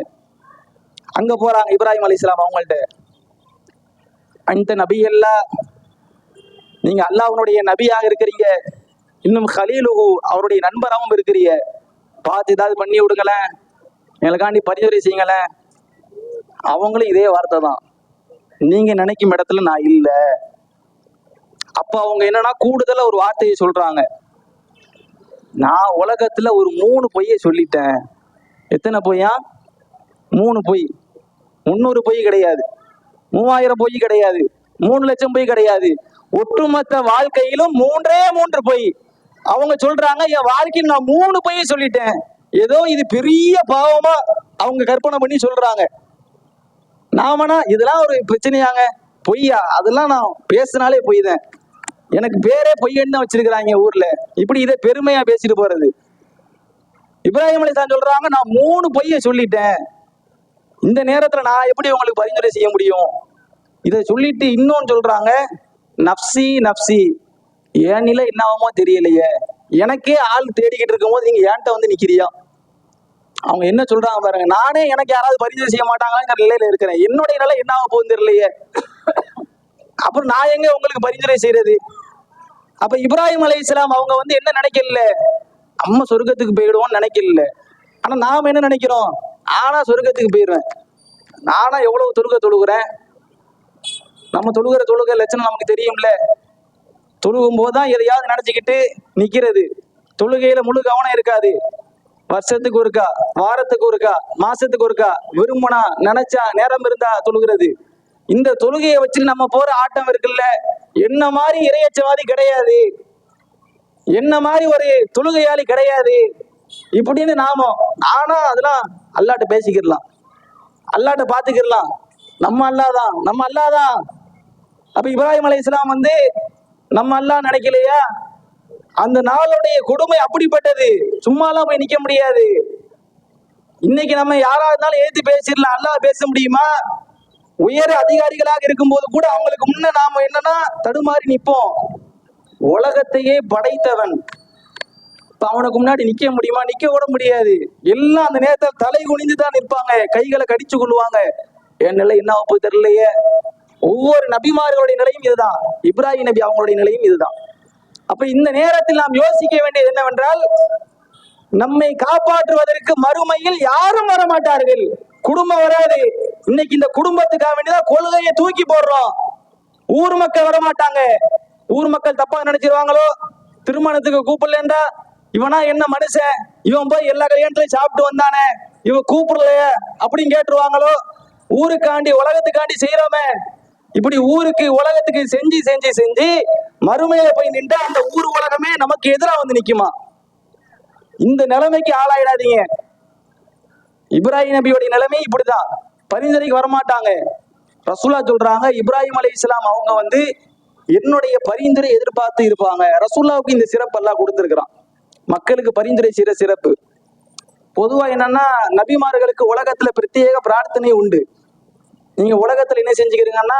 அங்க போறாங்க இப்ராஹிம் அலைஹிஸ்ஸலாம் அவங்கள்ட்ட. அந்த நபி எல்லாம், நீங்க அல்லாஹ்வுடைய நபியாக இருக்கிறீங்க, இன்னும் கலீலுஹு அவருடைய நண்பராகவும் இருக்கிறீங்க, பார்த்து ஏதாவது பண்ணி விடுங்களேன், எனக்காண்டி பரிந்துரை செய்யுங்களேன். அவங்களும் இதே வார்த்தை தான், நீங்க நினைக்கும் இடத்துல நான் இல்லை. அப்ப அவங்க என்னன்னா கூடுதலா ஒரு வார்த்தையை சொல்றாங்க, நான் உலகத்துல ஒரு 3 பொய்யை சொல்லிட்டேன். எத்தனை பொய்யா? 3 பொய். 300 பொய் கிடையாது, 3000 பொய் கிடையாது, 3 லட்சம் பொய் கிடையாது. ஒட்டுமொத்த வாழ்க்கையிலும் 3 பொய். அவங்க சொல்றாங்க, என் வாழ்க்கையில் நான் 3 பொய்யை சொல்லிட்டேன். ஏதோ இது பெரிய பாவமா அவங்க கற்பனை பண்ணி சொல்றாங்க. நாமனா இதெல்லாம் ஒரு பிரச்சனையாங்க, பொய்யா? அதெல்லாம் நான் பேசினாலே பொய் தான், எனக்கு பேரே பொய்யன்னு தான் வச்சிருக்கிறாங்க ஊர்ல. இப்படி இதை பெருமையா பேசிட்டு போறது. இப்ராஹிம் அலைஹிஸ்ஸலாம் சொல்றாங்க, நான் 3 பொய்யை சொல்லிட்டேன், இந்த நேரத்துல நான் எப்படி உங்களுக்கு பரிந்துரை செய்ய முடியும்? இதை சொல்லிட்டு இன்னொன்னு சொல்றாங்க, நப்சி நப்சி, என் நிலை என்னவோ தெரியலையே, எனக்கே ஆள் தேடிக்கிட்டு இருக்கும் போது நீங்க ஏன்ட்ட வந்து நிக்கிறியா? அவங்க என்ன சொல்றாங்க பாருங்க, நானே எனக்கு யாராவது பரிந்துரை செய்ய மாட்டாங்களாங்கிற நிலையில இருக்கிறேன், என்னுடைய நிலை என்னவோ போகுது தெரியலையே, அப்புறம் நான் எங்க உங்களுக்கு பரிந்துரை செய்யறது? அப்ப இப்ராஹிம் அலைஹிஸ்ஸலாம் அவங்க வந்து என்ன நினைக்கல, நம்ம சொர்க்கத்துக்கு போயிடுவோம்னு நினைக்கல. ஆனா நாம என்ன நினைக்கிறோம், ஆனா சொர்க்கத்துக்கு போயிடுவேன், நானா எவ்வளவு தொழுகிறேன், நம்ம தொழுகிற லட்சணம் நமக்கு தெரியும்ல. தொழுகும் போதுதான் எதையாவது நினைச்சுக்கிட்டு நிக்கிறது, தொழுகையில முழு கவனம் இருக்காது. வருஷத்துக்கு ஒருக்கா, வாரத்துக்கு ஒருக்கா, மாசத்துக்கு ஒருக்கா, விரும்பினா நினைச்சா நேரம் இருந்தா தொழுகிறது. இந்த தொழுகையை வச்சு நம்ம போற ஆட்டம் இருக்குல்ல, என்ன மாதிரி இறையச்சவாதி கிடையாது, என்ன மாதிரி ஒரு தொழுகையாளி கிடையாது இப்படின்னு நாம. ஆனா அதெல்லாம் அல்லாட்ட பேசிக்கிடலாம், அல்லாட்ட பாத்துக்கிடலாம், நம்ம அல்லாதான். அப்ப இப்ராஹிம் அலைஹிஸ்ஸலாம் வந்து நம்ம அல்லாஹ் நினைக்கலையா? அந்த நாளுடைய கொடுமை அப்படிப்பட்டது, சும்மாலாம் போய் நிக்க முடியாது. இன்னைக்கு நம்ம யாரா இருந்தாலும் ஏத்தி பேசிடலாம், அல்லாஹ் பேச முடியுமா? உயர் அதிகாரிகளாக இருக்கும் போது கூட அவங்களுக்கு முன்ன நாம என்னன்னா தடுமாறி நிற்போம். உலகத்தையே படைத்தவன், இப்ப அவனுக்கு முன்னாடி நிக்க முடியுமா? நிக்க கூட முடியாது. எல்லாம் அந்த நேரத்தில் தலை குனிந்து தான் நிற்பாங்க, கைகளை கடிச்சு கொள்வாங்க. என் நிலை என்ன போய் தெரியலையே. ஒவ்வொரு நபிமார்களுடைய நிலையும் இதுதான், இப்ராஹிம் நபி அவங்களுடைய நிலையும் இதுதான். அப்ப இந்த நேரத்தில் நாம் யோசிக்க வேண்டியது என்னவென்றால், நம்மை காப்பாற்றுவதற்கு மறுமையில் யாரும் வரமாட்டார்கள், குடும்பம் வராது. இன்னைக்கு இந்த குடும்பத்துக்காக வேண்டியதான் கொள்கையை தூக்கி போடுறோம். ஊர் மக்கள் வரமாட்டாங்க. ஊர் மக்கள் தப்பா நினைச்சிருவாங்களோ, திருமணத்துக்கு கூப்பிடலன்றா இவனா என்ன மனுஷன், இவன் போய் எல்லா கல்யாணத்திலையும் சாப்பிட்டு வந்தானே, இவன் கூப்பிடலையே அப்படின்னு கேட்டுருவாங்களோ. ஊருக்காண்டி உலகத்துக்காண்டி செய்யறோமே, இப்படி ஊருக்கு உலகத்துக்கு செஞ்சு செஞ்சு செஞ்சு மறுமையில போய் நின்று அந்த ஊர் உலகமே நமக்கு எதிராக வந்து நிக்குமா? இந்த நிலைமைக்கு ஆளாயிடாதீங்க. இப்ராஹிம் நபியோடைய நிலைமை இப்படிதான், பரிந்துரைக்கு வரமாட்டாங்க. ரசூலா சொல்றாங்க, இப்ராஹிம் அலைஹிஸ்ஸலாம் அவங்க என்னுடைய பரிந்துரை எதிர்பார்த்து இருப்பாங்க. ரசூல்லாவுக்கு இந்த சிறப்பு எல்லாம் கொடுத்திருக்கிறான், மக்களுக்கு பரிந்துரை செய்யற சிறப்பு. பொதுவா என்னன்னா, நபிமார்களுக்கு உலகத்துல பிரத்யேக பிரார்த்தனை உண்டு. நீங்க உலகத்துல என்ன செஞ்சுக்கிறீங்கன்னா,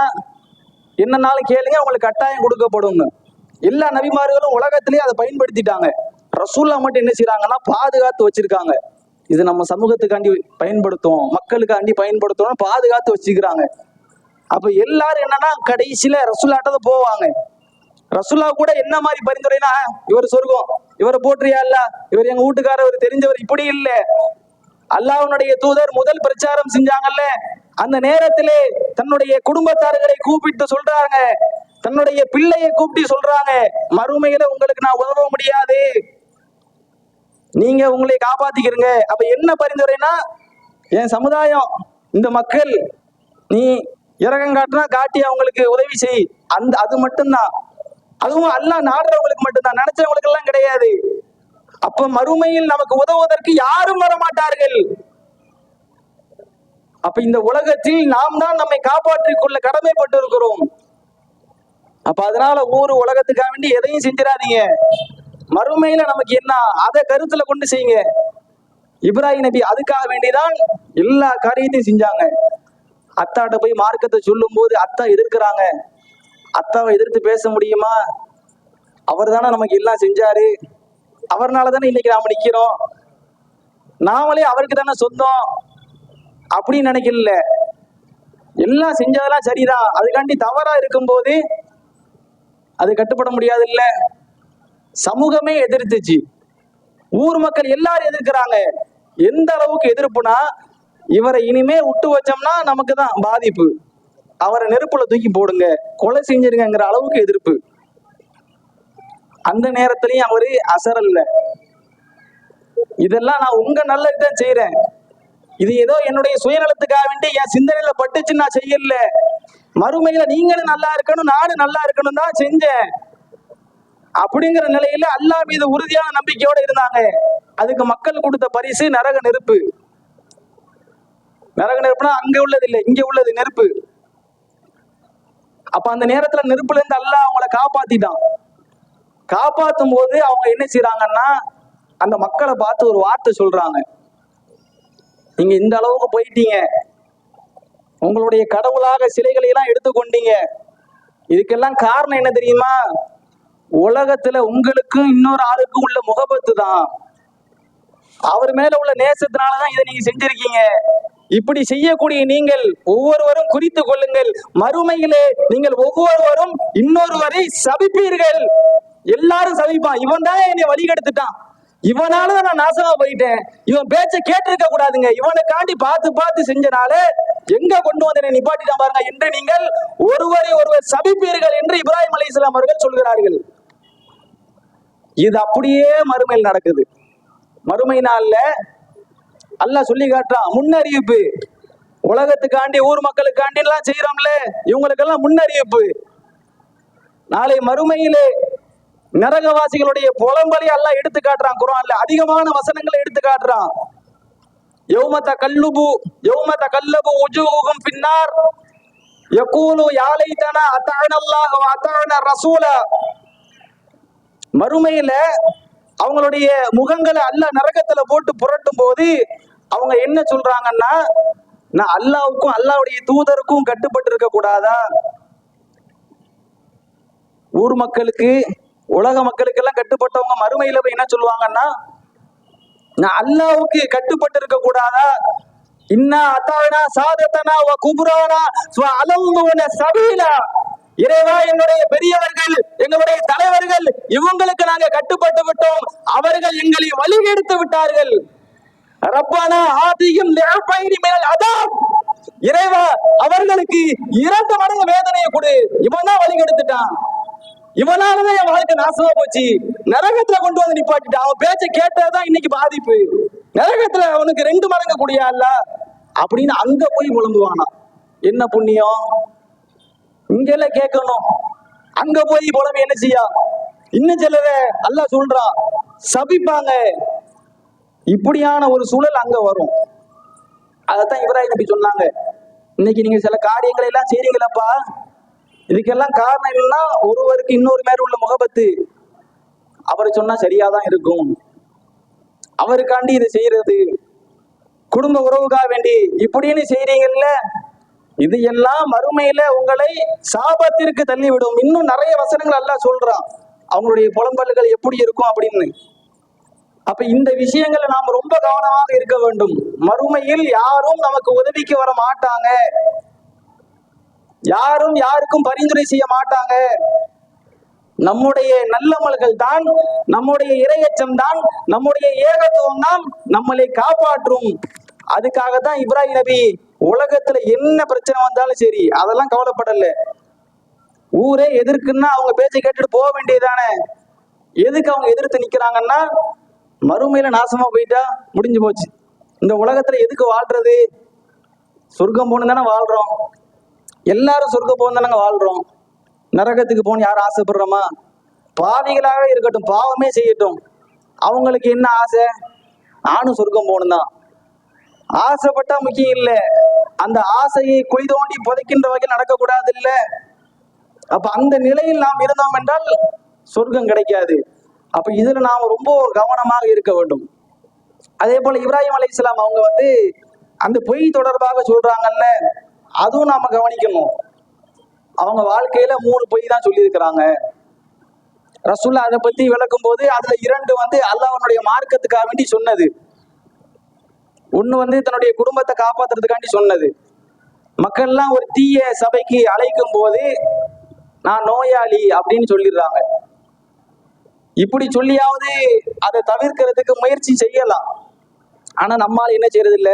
என்னன்னாலும் கேளுங்க, உங்களுக்கு கட்டாயம் கொடுக்கப்படும். எல்லா நபிமார்களும் உலகத்திலேயே அதை பயன்படுத்திட்டாங்க. ரசூல்லா மட்டும் என்ன செய்யறாங்கன்னா, பாதுகாத்து வச்சிருக்காங்க. இது நம்ம சமூகத்துக்காண்டி பயன்படுத்தும், மக்களுக்காண்டி பயன்படுத்தணும், பாதுகாத்து வச்சுக்கிறாங்க. அப்ப எல்லாரும் என்னன்னா, கடைசியில ரசூல்லாட்டதான் போவாங்க. ரசூல்லா கூட என்ன மாதிரி பரிந்துரைனா, இவர் சொர்க்கம், இவரை போற்றியா இல்ல, இவர் எங்க வீட்டுக்காரர் தெரிஞ்சவர், இப்படி இல்லை. அல்லாஹ்வுடைய தூதர் முதல் பிரச்சாரம் செஞ்சாங்கல்ல, அந்த நேரத்திலே தன்னுடைய குடும்பத்தார்களை கூப்பிட்டு சொல்றாங்க, தன்னுடைய பிள்ளையை கூப்பிட்டு சொல்றாங்க, மறுமையில உங்களுக்கு நான் உதவ முடியாது, நீங்க உங்களை காப்பாத்திக்கிறீங்க. அப்ப என்ன பரிந்துரைனா, என் சமுதாயம், இந்த மக்கள், நீ இறக்கம் காட்டினா காட்டி அவங்களுக்கு உதவி செய். அது மட்டும்தான். அதுவும் அல்லாஹ் நாடுறவங்களுக்கு மட்டும்தான், நினைச்சவங்களுக்கு எல்லாம் கிடையாது. அப்ப மறுமையில் நமக்கு உதவுவதற்கு யாரும் வர மாட்டார்கள். அப்ப இந்த உலகத்தில் நாம் தான் நம்மை காப்பாற்றிக் கொள்ள கடமைப்பட்டு இருக்கிறோம். அப்ப அதனால உலகத்துக்காக வேண்டி எதையும் செஞ்சிடாதீங்க. மறுமையில நமக்கு என்ன, அதை கருத்துல கொண்டு செய்யுங்க. இப்ராஹிம் நபி அதுக்காக வேண்டிதான் எல்லா காரியத்தையும் செஞ்சாங்க. அத்தாட்ட போய் மார்க்கத்தை சொல்லும் போது அத்தா எதிர்க்கிறாங்க. அத்தாவை எதிர்த்து பேச முடியுமா? அவர் தானே நமக்கு எல்லாம் செஞ்சாரு, அவர்னால தானே இன்னைக்கு நாம நிக்கிறோம், நாமளே அவருக்கு தானே சொந்தம் அப்படின்னு நினைக்கல. எல்லாம் செஞ்சதெல்லாம் சரிதான், அதுக்காண்டி தவறா இருக்கும் போது அது கட்டுப்பட முடியாது இல்ல. சமூகமே எதிர்த்துச்சு, ஊர் மக்கள் எல்லாரும் எதிர்க்கிறாங்க. எந்த அளவுக்கு எதிர்ப்புனா, இவரை இனிமே விட்டு வச்சோம்னா நமக்கு தான் பாதிப்பு, அவரை நெருப்புல தூக்கி போடுங்க, கொலை செஞ்சிருங்கிற அளவுக்கு எதிர்ப்பு. அந்த நேரத்திலையும் அவரு அசரல்ல. இதெல்லாம் நான் உங்க நல்லதுதான் செய்யறேன், இது ஏதோ என்னுடைய சுயநலத்துக்காக வேண்டி என் சிந்தனையில பட்டுச்சு நான் செய்யல, மறுமையில நீங்களும் நல்லா இருக்கணும் நானும் நல்லா இருக்கணும் தான் செஞ்சேன் அப்படிங்கிற நிலையில அல்லாஹ் மீது உறுதியான நம்பிக்கையோட இருந்தாங்க. அதுக்கு மக்கள் கொடுத்த பரிசு நரக நெருப்பு. நரக நெருப்புனா அங்க உள்ளது இல்லை, இங்க உள்ளது நெருப்பு. அப்ப அந்த நேரத்துல நெருப்புல இருந்து அல்லாஹ் அவங்கள காப்பாத்திட்டான். காப்பாத்தும் போது அவங்க என்ன செய்யறாங்கன்னா, அந்த மக்களை பார்த்து ஒரு வார்த்தை சொல்றாங்க, நீங்க இந்த அளவுக்கு போயிட்டீங்க, உங்களுடைய கடவுளாக சிலைகளை எல்லாம் எடுத்துக்கொண்டீங்க, இதுக்கெல்லாம் காரணம் என்ன தெரியுமா? உலகத்துல உங்களுக்கும் இன்னொரு ஆளுக்கும் உள்ள முகபத்து தான், அவர் மேல உள்ள நேசத்தினாலதான் இதை நீங்க செஞ்சிருக்கீங்க. இப்படி செய்யக்கூடிய நீங்கள் ஒவ்வொருவரும் குறித்து கொள்ளுங்கள், மறுமையிலே நீங்கள் ஒவ்வொருவரும் இன்னொருவரை சபிப்பீர்கள். எல்லாரும் சபிப்பான், இவன் தான் என்னை வழிகெடுத்துட்டான், இவனாலதான் நான் நாசமா போயிட்டேன், இவன் பேச்ச கேட்டிருக்க கூடாதுங்க, இவனுக்காண்டி பார்த்து பார்த்து செஞ்சனால எங்க கொண்டு வந்து நிப்பாட்டிட்டான் பாருங்க என்று நீங்கள் ஒருவரை ஒருவர் சபிப்பீர்கள் என்று இப்ராஹிம் அலைஹிஸ்ஸலாம் அவர்கள் சொல்கிறார்கள். இது அப்படியே மறுமையில் நடக்குது. மறுமை நாள்ல அல்லாஹ் சொல்லி காட்டுறான், முன்னறிவிப்பு. உலகத்துக்காண்டி ஊர் மக்களுக்காண்டி எல்லாம் செய்யறோம்ல, இவங்களுக்கெல்லாம் முன்னறிவிப்பு. நாளை மறுமையிலே நரகவாசிகளுடைய புலம்பலை அல்லாஹ் எடுத்து காட்டுறான். குர்ஆன்ல அதிகமான வசனங்களை எடுத்து காட்டுறான். யௌம தகல்லபு உஜூஹும் ஃபின்னார் யகூலு யா லைதனா அத்தஅனா அல்லாஹ் வ அத்தஅனா ரசூல. மறுமையில அவங்களுடைய முகங்களை அல்லாஹ் நரகத்துல போட்டு புரட்டும் போது அவங்க என்ன சொல்றாங்கன்னா, நான் அல்லாஹ்வுக்கும் அல்லாஹ்வுடைய தூதருக்கும் கட்டுப்பட்டு இருக்க கூடாதா? ஊர் மக்களுக்கு உலக மக்களுக்கு எல்லாம் கட்டுப்பட்டவங்க மறுமையில போய் என்ன சொல்லுவாங்கன்னா, நான் அல்லாஹ்வுக்கு கட்டுப்பட்டு இருக்க கூடாதா? இன்னா அத்தானா சாதத்தனா வ குப்ரானா வ அலல்லுன சபீலா. இறைவா, என்னுடைய பெரியவர்கள், எங்களுடைய தலைவர்கள், இவங்களுக்கு நாங்க கட்டுப்பட்டு விட்டோம், அவர்கள் எங்களை வழிகெடுத்து விட்டார்கள். ரப்பானா ஆதியும் லிஅபைனி மினல் அதாப். இறைவா, அவர்களுக்கு 2 மடங்கு வேதனையை கொடு, இவன் தான் வழிகெடுத்துட்டான், இவனாலதான் என் வாழ்க்கை நாசமா போச்சு, நரகத்துல கொண்டு வந்து நிப்பாட்டிட்டான், அவன் பேச்ச கேட்டதான் இன்னைக்கு பாதிப்பு, நரகத்துல அவனுக்கு 2 மடங்கு கூடியா இல்ல அப்படின்னு அங்க போய் புலம்புவானா. என்ன புண்ணியம் இங்கெல்லாம் கேட்கணும், அங்க போய் புலம்பு என்ன செய்யா? இன்னும் சிலர அல்லாஹ் சொல்றான் சபிப்பாங்க. இப்படியான ஒரு சூழல் அங்க வரும். அதைத்தான் இப்ராஹிம் நபி சொன்னாங்க. இன்னைக்கு நீங்க சில காரியங்களை எல்லாம் செய்றீங்களப்பா, இதுக்கெல்லாம் காரணம் என்னன்னா ஒருவருக்கு இன்னொரு மேல உள்ள முகபத்து. அவர் சொன்னா சரியாதான் இருக்கும், அவருக்காண்டி இதை செய்யறது, குடும்ப உறவுக்காக வேண்டி இப்படின்னு செய்றீங்கல்ல, இது எல்லாம் மறுமையில உங்களை சாபத்திற்கு தள்ளிவிடும். இன்னும் நிறைய வசனங்கள் எல்லாம் சொல்றான் அவங்களுடைய புலம்பல்கள் எப்படி இருக்கும் அப்படின்னு. அப்ப இந்த விஷயங்களை நாம் ரொம்ப கவனமாக இருக்க வேண்டும். மறுமையில் யாரும் நமக்கு உதவிக்கு வர மாட்டாங்க, யாரும் யாருக்கும் பரிந்துரை செய்ய மாட்டாங்க. நம்முடைய நல்லமல்கள் தான், நம்முடைய இறையச்சம் தான், நம்முடைய ஏகத்துவம் தான் நம்மளை காப்பாற்றும். அதுக்காகத்தான் இப்ராஹிம் நபி உலகத்துல என்ன பிரச்சனை வந்தாலும் சரி அதெல்லாம் கவலைப்படல. ஊரே எதிர்க்குன்னா அவங்க பேச்சை கேட்டுட்டு போக வேண்டியதானே. எதுக்கு அவங்க எதிர்த்து நிக்கிறாங்கன்னா, மறுமையில நாசமா போயிட்டா முடிஞ்சு போச்சு, இந்த உலகத்துல எதுக்கு வாழ்றது, சொர்க்கம் போகணும் தானே வாழ்றோம், எல்லாரும் சொர்க்கம் போகணும் தானங்க வாழ்றோம், நரகத்துக்கு போகணும் யாரும் ஆசைப்படுறோமா? பாவிகளாகவே இருக்கட்டும், பாவமே செய்யட்டும், அவங்களுக்கு என்ன ஆசை, நானும் சொர்க்கம் போகணும் தான். ஆசைப்பட்டா முக்கியம் இல்லை, அந்த ஆசையை குழி தோண்டி புதைக்கின்ற வகையில் நடக்கக்கூடாது இல்ல. அப்ப அந்த நிலையில் நாம் இருந்தோம் என்றால் சொர்க்கம் கிடைக்காது. அப்ப இதுல நாம் ரொம்ப கவனமாக இருக்க வேண்டும். அதே போல இப்ராஹிம் அலைஹிஸ்ஸலாம் அவங்க அந்த பொய் தொடர்பாக சொல்றாங்கல்ல, அதுவும் நாம கவனிக்கணும். அவங்க வாழ்க்கையில 3 பொய் தான் சொல்லி இருக்கிறாங்க. ரசூலுல்லாஹ் அதை பத்தி விளக்கும் போது அதுல 2 அல்லாஹ்வுடைய மார்க்கத்துக்காக வேண்டி சொன்னது, ஒண்ணு தன்னுடைய குடும்பத்தை காப்பாத்துறதுக்காண்டி சொன்னது. மக்கள்லாம் ஒரு தீய சபைக்கு அழைக்கும் போது நான் நோயாளி அப்படின்னு சொல்லிடுறாங்க. இப்படி சொல்லியாவது அதை தவிர்க்கிறதுக்கு முயற்சி செய்யலாம். ஆனா நம்மால என்ன செய்யறது இல்ல,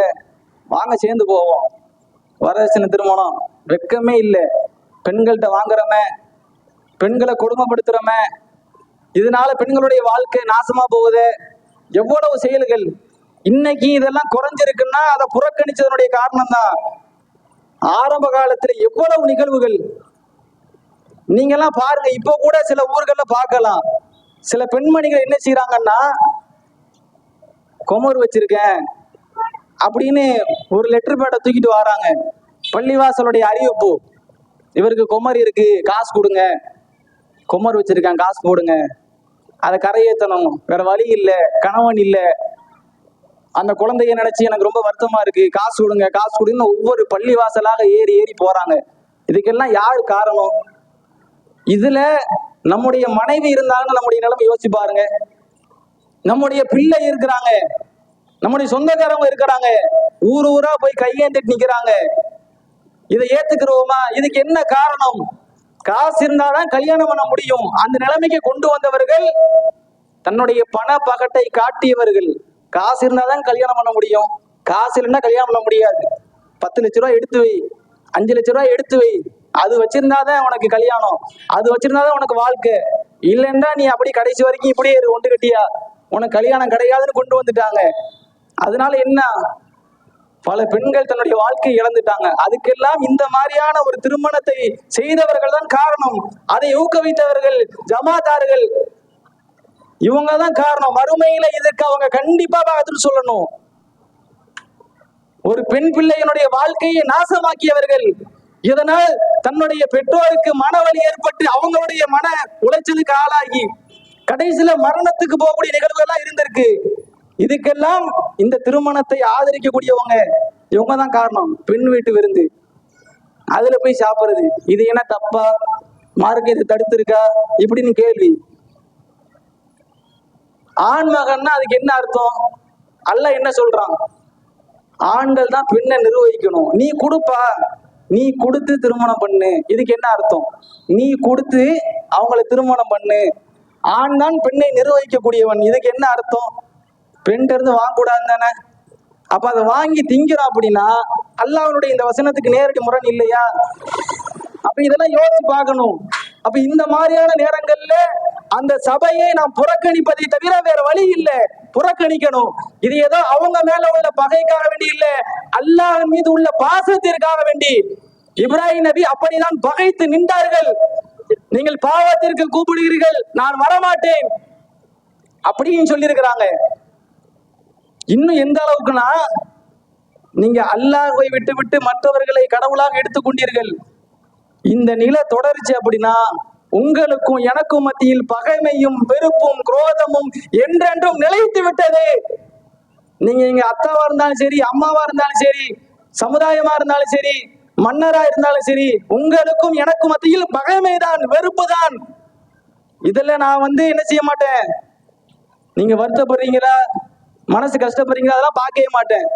வாங்க சேர்ந்து போவோம், வரதட்சணை திருமணம், வெக்கமே இல்லை, பெண்கள்கிட்ட வாங்குறமே, பெண்களை கொடுமைப்படுத்துறமே, இதனால பெண்களுடைய வாழ்க்கை நாசமா போகுது, எவ்வளவு செயல்கள். இன்னைக்கு இதெல்லாம் குறைஞ்சிருக்குன்னா அதை புறக்கணிச்சதனுடைய காரணம் தான். ஆரம்ப காலத்துல எவ்வளவு நிகழ்வுகள் நீங்க எல்லாம் பாருங்க. இப்போ கூட சில ஊர்கள்ல பார்க்கலாம், சில பெண்மணிகள் என்ன செய்யறாங்கன்னா, குமர் வச்சிருக்கேன் அப்படின்னு ஒரு லெட்டர் பேட்டை தூக்கிட்டு வராங்க. பள்ளிவாசலுடைய அறிவிப்பு, இவருக்கு குமர் இருக்கு, காசு கொடுங்க, குமர் வச்சிருக்கேன் காசு போடுங்க, அதை கரையேற்றணும், வேற வழி இல்லை, கணவன் இல்லை, அந்த குழந்தைய நினைச்சு எனக்கு ரொம்ப வருத்தமா இருக்கு, காசு கொடுங்க காசு கொடுங்க, ஒவ்வொரு பள்ளிவாசலாக ஏறி ஏறி போறாங்க. இதுக்கெல்லாம் யாரு காரணம்? இதுல நம்முடைய மனைவி இருந்தாங்கன்னு நம்முடைய நிலைமை யோசிச்சு பாருங்க. நம்முடைய பிள்ளை இருக்கிறாங்க, நம்முடைய சொந்தக்காரங்க இருக்கிறாங்க, ஊர் ஊரா போய் கையேந்திட்டு நிக்கிறாங்க. இதை ஏத்துக்கிறோமா? இதுக்கு என்ன காரணம்? காசு இருந்தாதான் கல்யாணம் பண்ண முடியும். அந்த நிலைமைக்கு கொண்டு வந்தவர்கள் தன்னுடைய பண பகட்டை காட்டியவர்கள். காசு இருந்தாதான் கல்யாணம் பண்ண முடியும், காசு இல்லைன்னா கல்யாணம் பண்ண முடியாது. 10 லட்ச ரூபாய் எடுத்து வை, 5 லட்ச ரூபாய் எடுத்து வை, அது வச்சிருந்தாதான் உனக்கு கல்யாணம், அது வச்சிருந்தாதான் உனக்கு வாழ்க்கை, இல்லைன்னா நீ அப்படி கடைசி வரைக்கும் இப்படியே ஒன்று கட்டியா, உனக்கு கல்யாணம் கிடையாதுன்னு கொண்டு வந்துட்டாங்க. அதனால என்ன, பல பெண்கள் தன்னுடைய வாழ்க்கையை இழந்துட்டாங்க. அதுக்கெல்லாம் இந்த மாதிரியான ஒரு திருமணத்தை செய்தவர்கள் தான் காரணம். அதை ஊக்குவித்தவர்கள் ஜமாத்தார்கள், இவங்க தான் காரணம். மறுமையில இதற்கு அவங்க கண்டிப்பா பதில் சொல்லணும். ஒரு பெண் பிள்ளையினுடைய வாழ்க்கையை நாசமாக்கியவர்கள், இதனால் தன்னுடைய பெற்றோருக்கு மனவலி ஏற்பட்டு அவங்களுடைய மன உளைச்சலுக்கு ஆளாகி கடைசியில மரணத்துக்கு போகக்கூடிய நிகழ்வுகள்லாம் இருந்திருக்கு. இதுக்கெல்லாம் இந்த திருமணத்தை ஆதரிக்கக்கூடியவங்க இவங்க தான் காரணம். பெண் வீட்டு விருந்து, அதுல போய் சாப்பிடுறது, இது என்ன தப்பா, மார்க்க இதை தடுத்திருக்கா இப்படின்னு கேள்வி. ஆண் மகன்னா அதுக்கு என்ன அர்த்தம்? அல்லாஹ் என்ன சொல்றான்? ஆண்கள் தான் பெண்ணை நிர்வகிக்கணும், நீ கொடுப்பா, நீ கொடுத்து திருமணம் பண்ணு. இதுக்கு என்ன அர்த்தம்? நீ கொடுத்து அவங்கள திருமணம் பண்ணு, ஆண் தான் பெண்ணை நிர்வகிக்கக்கூடியவன். இதுக்கு என்ன அர்த்தம்? பெண் இருந்து வாங்கக்கூடாது தானே. அப்ப அதை வாங்கி திங்கிறோம் அப்படின்னா அல்லாஹ்வுடைய இந்த வசனத்துக்கு நேரடி முரண் இல்லையா? அப்ப இதெல்லாம் யோசிச்சு பார்க்கணும். அப்ப இந்த மாதிரியான நேரங்கள்ல அந்த சபையை நாம் புறக்கணிப்பதை தவிர வேற வழி இல்லை, புறக்கணிக்கணும். இது ஏதோ அவங்க மேல உள்ள பகைக்காக வேண்டி இல்லை, அல்லாஹ் மீது உள்ள பாசத்திற்காக வேண்டி. இப்ராஹிம் நபி அப்படிதான் பகைத்து நின்றார்கள். நீங்கள் பாவத்திற்கு கூப்பிடுகிறீர்கள், நான் வரமாட்டேன் அப்படின்னு சொல்லி இருக்கிறாங்க. இன்னும் எந்த அளவுக்குன்னா, நீங்க அல்லாஹ்வை விட்டு விட்டு மற்றவர்களை கடவுளாக எடுத்துக்கொண்டீர்கள். இந்த நிலை தொடர்ச்சி அப்படின்னா உங்களுக்கும் எனக்கும் மத்தியில் பகைமையும் வெறுப்பும் குரோதமும் என்றென்றும் நிலைத்து விட்டது. நீங்க இங்க அத்தாவா இருந்தாலும் சரி, அம்மாவா இருந்தாலும் சரி, சமுதாயமா இருந்தாலும் சரி, மன்னரா இருந்தாலும் சரி, உங்களுக்கும் எனக்கும் மத்தியில் பகைமைதான், வெறுப்பு தான். இதுல நான் என்ன செய்ய மாட்டேன். நீங்க வருத்தப்படுறீங்களா, மனசு கஷ்டப்படுறீங்களா, அதெல்லாம் பார்க்கவே மாட்டேன்.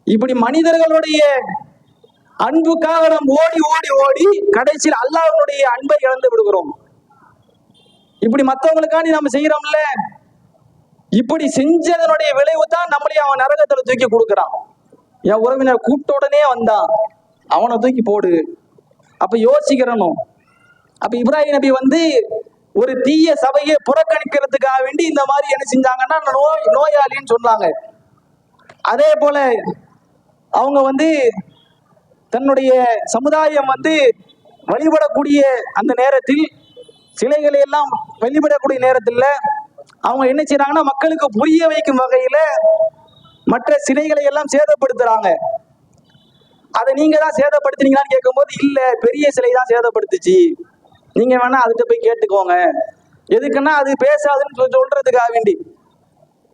இப்படி மனிதர்களுடைய அன்புக்காக நாம் ஓடி ஓடி ஓடி கடைசியில் அல்லாஹ்வுடைய அன்பை இழந்து விடுகிறோம். இப்படி மற்றவங்களுக்காண்டி நம்ம செய்யறோம்ல, இப்படி செஞ்சதனுடைய விளைவு தான் நம்மளையும் அவன் நரகத்துல தூக்கி கொடுக்குறான். என் உறவினர் கூப்பிட்ட உடனே வந்தான், அவனை தூக்கி போடு. அப்ப யோசிக்கிறனும். அப்ப இப்ராஹிம் நபி ஒரு தீய சபையை புறக்கணிக்கிறதுக்காக வேண்டி இந்த மாதிரி என்ன செஞ்சாங்கன்னா நோயாளின்னு சொன்னாங்க. அதே போல அவங்க தன்னுடைய சமுதாயம் வழிபடக்கூடிய அந்த நேரத்தில், சிலைகளை எல்லாம் வழிபடக்கூடிய நேரத்தில் அவங்க என்ன செய்யறாங்கன்னா மக்களுக்கு புரிய வைக்கும் வகையில மற்ற சிலைகளை எல்லாம் சேதப்படுத்துறாங்க. அதை நீங்க தான் சேதப்படுத்தினீங்களான்னு கேட்கும்போது, இல்ல பெரிய சிலை தான் சேதப்படுத்துச்சு, நீங்க வேணா அதுகிட்ட போய் கேட்டுக்கோங்க. எதுக்குன்னா அது பேசாதுன்னு சொல்றதுக்காக வேண்டி.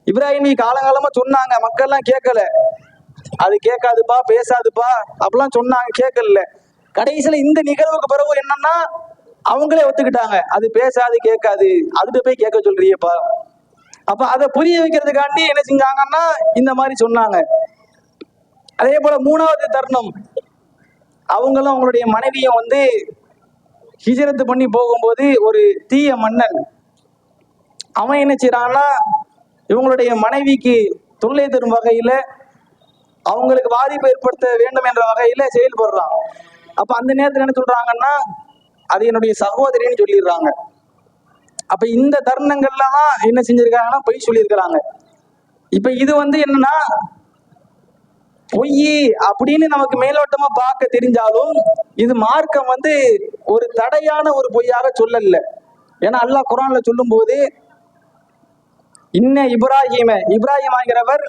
இப்ராஹிம் காலங்காலமா சொன்னாங்க, மக்கள்லாம் கேட்கல. அது கேட்காதுப்பா, பேசாதுப்பா அப்படிலாம் சொன்னாங்க, கேட்கல. கடைசியில இந்த நிகழ்வுக்கு பிறகு என்னன்னா அவங்களே ஒத்துக்கிட்டாங்க, அது பேசாது கேட்காது, அதுகிட்ட போய் கேட்க சொல்றியப்பா. அப்ப அதை புரிய வைக்கிறதுக்காண்டி என்ன செஞ்சாங்கன்னா இந்த மாதிரி சொன்னாங்க. அதே போல மூணாவது தருணம், அவங்களும் அவங்களுடைய மனைவியும் ஹிஜ்ரத் பண்ணி போகும்போது ஒரு தீய மன்னன் அவன் என்ன செய்யறான்னா இவங்களுடைய மனைவிக்கு தொல்லை தரும் வகையில, அவங்களுக்கு பாதிப்பு ஏற்படுத்த வேண்டும் என்ற வகையில செயல்படுறான். அப்ப அந்த நேரத்தில் என்ன சொல்றாங்கன்னா, அது என்னுடைய சகோதரின்னு சொல்லிடுறாங்க. அப்ப இந்த தருணங்கள்ல தான் என்ன செஞ்சிருக்காங்கன்னா பொய் சொல்லியிருக்கிறாங்க. இப்ப இது என்னன்னா பொய் அப்படின்னு நமக்கு மேலோட்டமா பார்க்க தெரிஞ்சாலும் இது மார்க்கம் ஒரு தடையான ஒரு பொய்யாக சொல்லல. ஏன்னா அல்லாஹ் குர்ஆன்ல சொல்லும் போது, இன்ன இப்ராஹிம் ஆகிறவர்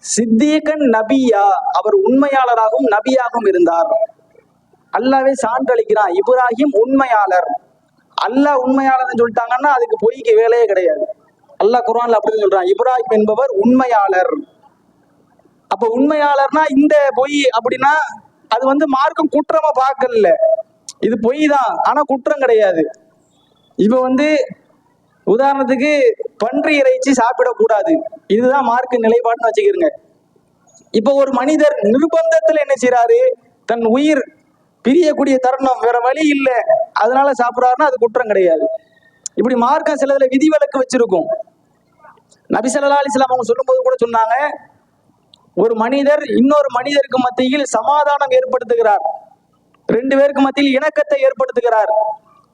சித்தீகன் நபியா, அவர் உண்மையாளராகவும் நபியாகவும் இருந்தார். அல்லாவே சான்றளிக்கிறான், இப்ராஹிம் உண்மையாளர். அல்லாஹ் உண்மையாளர்னு சொல்லிட்டாங்கன்னா அதுக்கு பொய்க்கு வேலையே கிடையாது. அல்லாஹ் குர்ஆன்ல அப்படின்னு சொல்றான், இப்ராஹிம் என்பவர் உண்மையாளர். அப்ப உண்மையாளர்னா இந்த பொய் அப்படின்னா அது மார்க்கம் குற்றமா பார்க்கல, இது பொய் தான், ஆனா குற்றம் கிடையாது. இப்ப உதாரணத்துக்கு பன்றி இறைச்சி சாப்பிடக்கூடாது, இதுதான் மார்க்க நிலைப்பாடுன்னு வச்சுக்கிறங்க. இப்ப ஒரு மனிதர் நிர்பந்தத்துல என்ன செய்யறாரு, தன் உயிர் பிரியக்கூடிய தருணம், வேற வழி இல்லை, அதனால சாப்பிடாருன்னா அது குற்றம் கிடையாது. இப்படி மார்க்கம் சிலதுல விதிவிலக்கு வச்சிருக்கும். நபி ஸல்லல்லாஹு அலைஹி வஸல்லம் அவங்க சொல்லும் போது கூட சொன்னாங்க, ஒரு மனிதர் இன்னொரு மனிதருக்கு மத்தியில் சமாதானம் ஏற்படுத்துகிறார், ரெண்டு பேருக்கு மத்தியில் இணக்கத்தை ஏற்படுத்துகிறார்.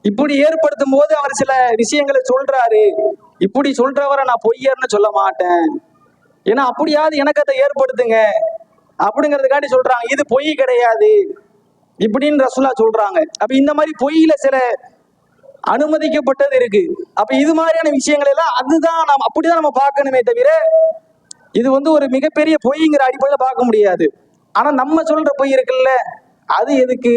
இப்படி ஏற்படுத்தும் போது அவர் சில விஷயங்களை சொல்றாரு, இப்படி சொல்றவரை நான் பொய்யர்னு சொல்ல மாட்டேன், ஏன்னா அப்படியாவது இணக்கத்தை ஏற்படுத்துங்க அப்படிங்கிறதுக்காண்டி சொல்றாங்க, இது பொய் கிடையாது இப்படின்னு ரசூலா சொல்றாங்க. அப்ப இந்த மாதிரி பொய்யில சில அனுமதிக்கப்பட்டது இருக்கு. அப்ப இது மாதிரியான விஷயங்கள் எல்லாம் அதுதான் நாம் அப்படிதான் நம்ம பார்க்கணுமே தவிர இது ஒரு மிகப்பெரிய பொய்ங்கிற அடிப்படையில் பார்க்க முடியாது. ஆனா நம்ம சொல்ற பொய் இருக்குல்ல, அது எதுக்கு?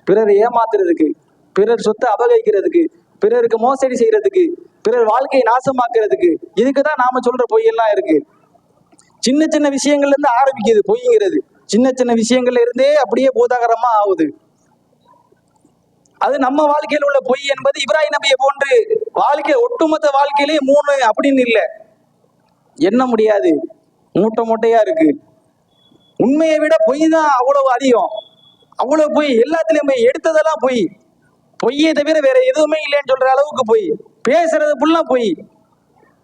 பிறரை ஏமாத்துறதுக்கு, பிறர் சொத்தை அபகரிக்கிறதுக்கு, பிறருக்கு மோசடி செய்யறதுக்கு, பிறர் வாழ்க்கையை நாசமாக்குறதுக்கு, இதுக்குதான் நாம சொல்ற பொய் எல்லாம் இருக்கு. சின்ன சின்ன விஷயங்கள்ல இருந்து ஆரம்பிக்குது பொய்ங்கிறது, சின்ன சின்ன விஷயங்கள்ல இருந்தே அப்படியே பூதாகரமா ஆகுது. அது நம்ம வாழ்க்கையில் உள்ள பொய் என்பது இப்ராஹிம் நபியை போன்று வாழ்க்கை ஒட்டுமொத்த வாழ்க்கையிலேயே 3 அப்படின்னு இல்லை, எண்ண முடியாது, மூட்டை மூட்டையா இருக்கு. உண்மையை விட பொய் தான் அவ்வளவு அதிகம், அவ்வளவு பொய், எல்லாத்துலயும் போய் எடுத்ததெல்லாம் பொய், பொய்யை தவிர வேற எதுவுமே இல்லைன்னு சொல்ற அளவுக்கு பொய், பேசுறது ஃபுல்லா பொய்.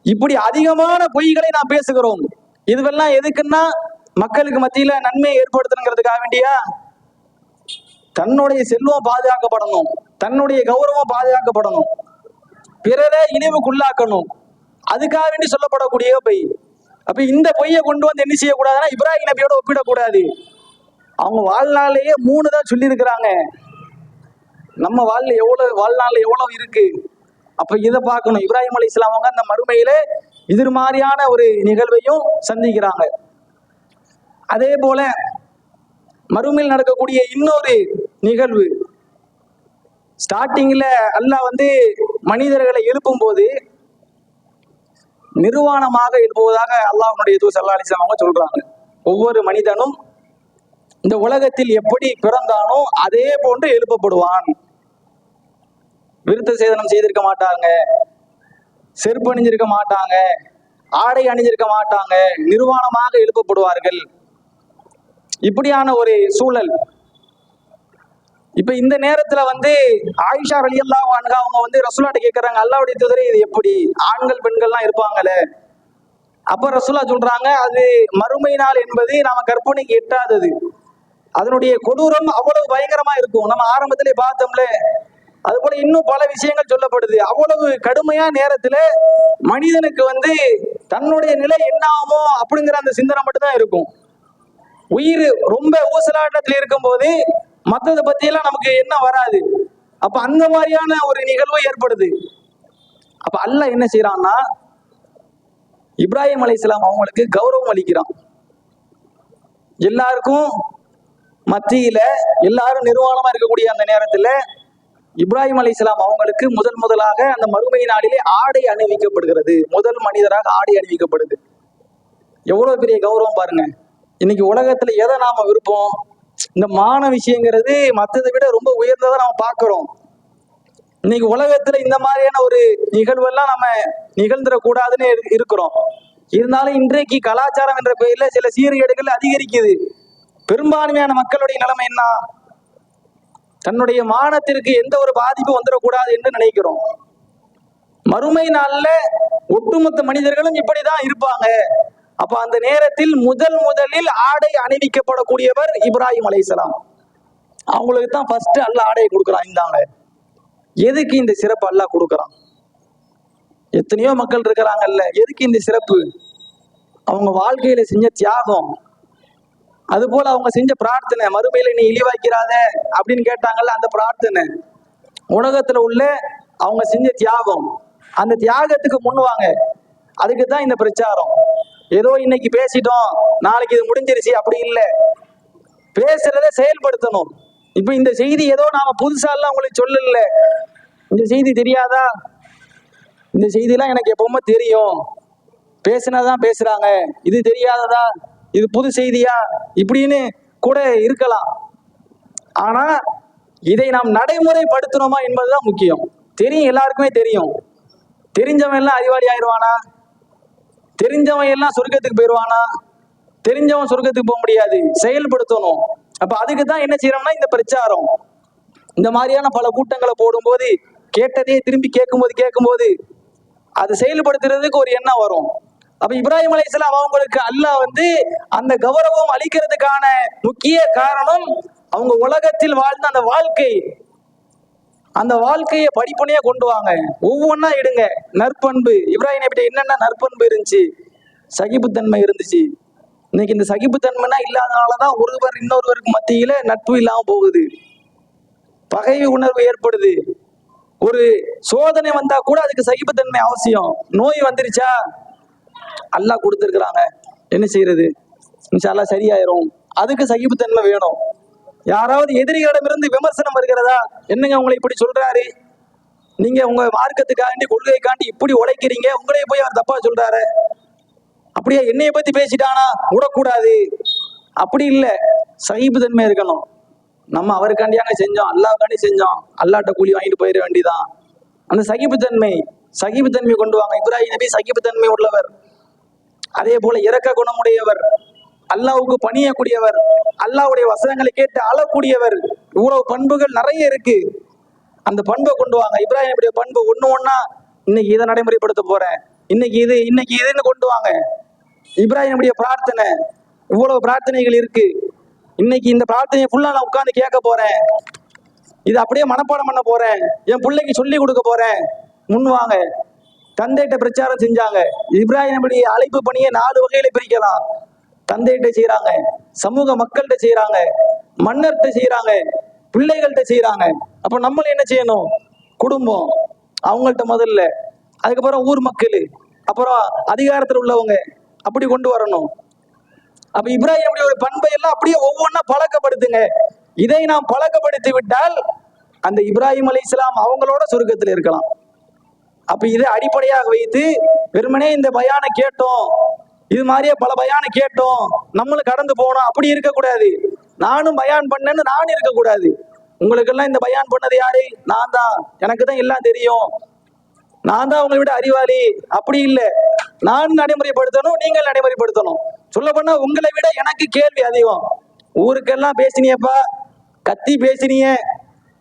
இப்படி அதிகமான பொய்களை நாம் பேசுகிறோம். இதுவெல்லாம் எதுக்குன்னா மக்களுக்கு மத்தியில நன்மையை ஏற்படுத்தணுங்கிறதுக்காக வேண்டியா? தன்னுடைய செல்வம் பாதுகாக்கப்படணும், தன்னுடைய கௌரவம் பாதுகாக்கப்படணும், பிறரை இழிவுக்குள்ளாக்கணும், அதுக்காக வேண்டி சொல்லப்படக்கூடிய பொய். அப்ப இந்த பொய்யை கொண்டு என்ன செய்யக்கூடாதுன்னா இப்ராஹிம் நபியோட ஒப்பிடக்கூடாது. அவங்க வாழ்நாளையே 3 தான் சொல்லி இருக்கிறாங்க, நம்ம வாழ்நாள் எவ்வளவு இருக்கு. அப்ப இதை பார்க்கணும். இப்ராஹிம் அலைஹிஸ்ஸலாம் அவங்க அந்த மறுமையில இது மாதிரியான ஒரு நிகழ்வையும் சந்திக்கிறாங்க. அதே போல மறுமையில் நடக்கக்கூடிய இன்னொரு நிகழ்வு, ஸ்டார்டிங்ல அல்லாஹ் மனிதர்களை எழுப்பும் போது நிர்வாணமாக எழுப்புவதாக அல்லாஹ்வுடைய தூதர் ஸல்லல்லாஹு அலைஹி வஸல்லம் அவங்க சொல்றாங்க. ஒவ்வொரு மனிதனும் இந்த உலகத்தில் எப்படி பிறந்தானோ அதே போன்று எழுப்பப்படுவான். விருத்த சேதனம் செய்திருக்க மாட்டாங்க, செருப்பு அணிஞ்சிருக்க மாட்டாங்க, ஆடை அணிஞ்சிருக்க மாட்டாங்க, நிர்வாணமாக எழுப்பப்படுவார்கள். இப்படியான ஒரு சூழல். இப்ப இந்த நேரத்துல ஆயிஷா ரலியல்லாஹு அன்ஹா அவங்க ரசூலுல்லாஹ்ட்ட கேக்குறாங்க, அல்லாஹ்வுடைய தூதரே இது எப்படி, ஆண்கள் பெண்கள்லாம் இருப்பாங்களே. அப்ப ரசூலுல்லாஹ் சொல்றாங்க, அது மறுமை நாள் என்பது நாம கற்பனைக்கு எட்டாதது. அதனுடைய கொடூரம் அவ்வளவு பயங்கரமா இருக்கும். நம்ம ஆரம்பத்திலே பார்த்தோம்ல, அது போல இன்னும் பல விஷயங்கள் சொல்லப்படுது. அவ்வளவு கடுமையா நேரத்துல மனிதனுக்கு தன்னுடைய நிலை என்ன ஆகுமோ அப்படிங்கிற அந்த சிந்தனை மட்டும்தான் இருக்கும். உயிர் ரொம்ப ஊசலாட்டத்தில் இருக்கும் போது மற்றதை பத்தி எல்லாம் நமக்கு என்ன வராது. அப்ப அந்த மாதிரியான ஒரு நிகழ்வு ஏற்படுது. அப்ப அல்லாஹ் என்ன செய்யறான்னா, இப்ராஹிம் அலைஹிஸ்ஸலாம் அவங்களுக்கு கௌரவம் அளிக்கிறான். எல்லாருக்கும் மத்தியில எல்லாரும் நிர்வாணமா இருக்கக்கூடிய அந்த நேரத்துல இப்ராஹிம் அலைஹிஸ்ஸலாம் அவங்களுக்கு முதலாக அந்த மறுமை நாளிலே ஆடை அணிவிக்கப்படுகிறது. முதல் மனிதராக ஆடை அணிவிக்கப்படுது. எவ்வளவு பெரிய கௌரவம் பாருங்க. இன்னைக்கு உலகத்துல எதை நாம விருப்பம், இந்த மான விஷயங்கிறது மற்றதை விட ரொம்ப உயர்ந்ததை நாம பார்க்கிறோம். இன்னைக்கு உலகத்துல இந்த மாதிரியான ஒரு நிகழ்வெல்லாம் நம்ம நிகழ்ந்துடக்கூடாதுன்னு இருக்கிறோம். இருந்தாலும் இன்றைக்கு கலாச்சாரம் என்ற பெயர்ல சில சீர்கேடுகள் அதிகரிக்குது. பெரும்பான்மையான மக்களுடைய நிலைமை என்ன, தன்னுடைய மானத்திற்கு எந்த ஒரு பாதிப்பும் வந்துடக்கூடாது என்று நினைக்கிறோம். மறுமை நாள்ல ஒட்டுமொத்த மனிதர்களும் இப்படிதான் இருப்பாங்க. அப்ப அந்த நேரத்தில் முதலில் ஆடை அணிவிக்கப்படக்கூடியவர் இப்ராஹிம் அலைஹிஸ்ஸலாம். அவங்களுக்கு தான் ஃபர்ஸ்ட் அல்லாஹ் ஆடையை கொடுக்குறான். இந்தாங்க. எதுக்கு இந்த சிறப்பு அல்லாஹ் கொடுக்குறான்? எத்தனையோ மக்கள் இருக்கிறாங்கல்ல, எதுக்கு இந்த சிறப்பு? அவங்க வாழ்க்கையில செஞ்ச தியாகம், அது போல அவங்க செஞ்ச பிரார்த்தனை, மறுமையில நீ இழிவாக்கிறாத அப்படின்னு கேட்டாங்கல்ல, அந்த பிரார்த்தனை, உலகத்துல உள்ள அவங்க செஞ்ச தியாகம், அந்த தியாகத்துக்கு முன்னுவாங்க. அதுக்கு தான் இந்த பிரச்சாரம். ஏதோ இன்னைக்கு பேசிட்டோம் நாளைக்கு இது முடிஞ்சிருச்சு அப்படி இல்லை, பேசுறத செயல்படுத்தணும். இப்ப இந்த செய்தி ஏதோ நாம புதுசா எல்லாம் உங்களுக்கு சொல்லல. இந்த செய்தி தெரியாதா? இந்த செய்திலாம் எனக்கு எப்பவுமே தெரியும், பேசினாதான் பேசுறாங்க, இது தெரியாததா, இது புது செய்தியா இப்படின்னு கூட இருக்கலாம். ஆனா இதை நாம் நடைமுறைப்படுத்தணுமா என்பதுதான் முக்கியம். தெரியும், எல்லாருக்குமே தெரியும். தெரிஞ்சவன் எல்லாம் அறிவாளி ஆயிடுவானா? தெரிஞ்சவன் எல்லாம் சொர்க்கத்துக்கு போயிடுவானா? தெரிஞ்சவன் சொர்க்கத்துக்கு போக முடியாது. செயல்படுத்தணும். அப்ப அதுக்கு தான் என்ன செய்யறோம்னா இந்த பிரச்சாரம். இந்த மாதிரியான பல கூட்டங்களை போடும்போது கேட்டதே திரும்பி கேட்கும்போது அது செயல்படுத்துறதுக்கு ஒரு எண்ணம் வரும். அப்ப இப்ராஹிம் அலைஹிஸ்ஸலாம் அவங்களுக்கு அல்லாஹ் அந்த கௌரவம் அளிக்கிறதுக்கான முக்கிய காரணம் அவங்க உலகத்தில் வாழ்ந்த அந்த வாழ்க்கை. அந்த வாழ்க்கையை படிப்பனையா கொண்டு வாங்க, ஒவ்வொன்னா எடுங்க. நற்பண்பு, இப்ராஹிம் நபிட்ட என்னென்ன நற்பண்பு இருந்துச்சு? சகிப்புத்தன்மை இருந்துச்சு. இன்னைக்கு இந்த சகிப்புத்தன்மைனா இல்லாதனாலதான் ஒருவர் இன்னொருவருக்கு மத்தியில நட்பு இல்லாம போகுது, பகை உணர்வு ஏற்படுது. ஒரு சோதனை வந்தா கூட அதுக்கு சகிப்புத்தன்மை அவசியம். நோய் வந்துருச்சா, அல்லாஹ் கொடுத்துருக்குறாங்க, என்ன செய்யறது, இன்ஷா அல்லாஹ் சரியாயிரும், அதுக்கு சகிப்புத்தன்மை வேணும். யாராவது எதிரிகளிடமிருந்து விமர்சனம் வருகிறதா, என்னங்க உங்களை இப்படி சொல்றாரு, நீங்க உங்க மார்க்கத்துக்காண்டி கொள்கைக்காண்டி இப்படி உழைக்கிறீங்க, உங்களைய போய் அவர் தப்பா சொல்றாரு, அப்படியே என்னைய பத்தி பேசிட்டானா விடக்கூடாது. அப்படி இல்லை, சகிப்புத்தன்மை இருக்கணும். நம்ம அவருக்காண்டியாங்க செஞ்சோம், அல்லாஹ்காண்டி செஞ்சோம், அல்லாஹ்ட்ட கூலி வாங்கிட்டு போயிட வேண்டிதான். அந்த சகிப்புத்தன்மை கொண்டு வாங்க. இப்ராஹிம் நபி சகிப்புத்தன்மை உள்ளவர். அதே போல இரக்க குணமுடையவர், அல்லாஹ்வுக்கு பணியக்கூடியவர், அல்லாஹ்வுடைய வசனங்களை கேட்டு அழக்கூடியவர். இவ்வளவு பண்புகள் நிறைய இருக்கு. அந்த பண்பை கொண்டு வாங்க. இப்ராஹிம் நபியுடைய பண்பு ஒண்ணா இன்னைக்கு இதை நடைமுறைப்படுத்த போறேன், இன்னைக்கு இதுன்னு கொண்டு வாங்க. இப்ராஹிம் நபியுடைய பிரார்த்தனை, இவ்வளவு பிரார்த்தனைகள் இருக்கு. இன்னைக்கு இந்த பிரார்த்தனையை ஃபுல்லா நான் உட்கார்ந்து கேட்க போறேன், இது அப்படியே மனப்பாடம் பண்ண போறேன், என் பிள்ளைக்கு சொல்லி கொடுக்க போறேன். முன்வாங்க. தந்தைகிட்ட பிரச்சாரம் செஞ்சாங்க. இப்ராஹிம் நபியுடைய அழைப்பு பணியை 4 வகையில பிரிக்கலாம். தந்தைகிட்ட செய்யறாங்க, சமூக மக்கள்கிட்ட செய்யறாங்க, மன்னர்கிட்ட செய்யறாங்க, பிள்ளைகள்கிட்ட செய்யறாங்க. அப்ப நம்மளும் என்ன செய்யணும்? குடும்பம், அவங்கள்ட்ட முதல்ல, அதுக்கப்புறம் ஊர் மக்கள், அப்புறம் அதிகாரத்தில் உள்ளவங்க, அப்படி கொண்டு வரணும். அப்ப இப்ராஹிமுடைய ஒரு பண்பை எல்லாம் அப்படியே ஒவ்வொன்றா பழக்கப்படுத்துங்க. இதை நாம் பழக்கப்படுத்தி விட்டால் அந்த இப்ராஹிம் அலைஹிஸ்ஸலாம் அவங்களோட சொர்க்கத்தில் இருக்கலாம். அப்ப இதை அடிப்படையாக வைத்து வெறுமனே இந்த பயானை கேட்டோம், இது மாதிரியே பல பயானை கேட்டோம், நம்மளும் கடந்து போனோம், அப்படி இருக்கக்கூடாது. நானும் பயான் பண்ணேன்னு நானும் இருக்கக்கூடாது. உங்களுக்கு எல்லாம் இந்த பயான் பண்ணது யாரு? நான் தான். எனக்கு தான் எல்லாம் தெரியும், நான் தான் உங்களை விட அறிவாளி, அப்படி இல்லை. நான் நடைமுறைப்படுத்தணும், நீங்கள் நடைமுறைப்படுத்தணும். சொல்ல போனா உங்களை விட எனக்கு கேள்வி அதிகம். ஊருக்கெல்லாம் பேசினியப்பா, கத்தி பேசினிய,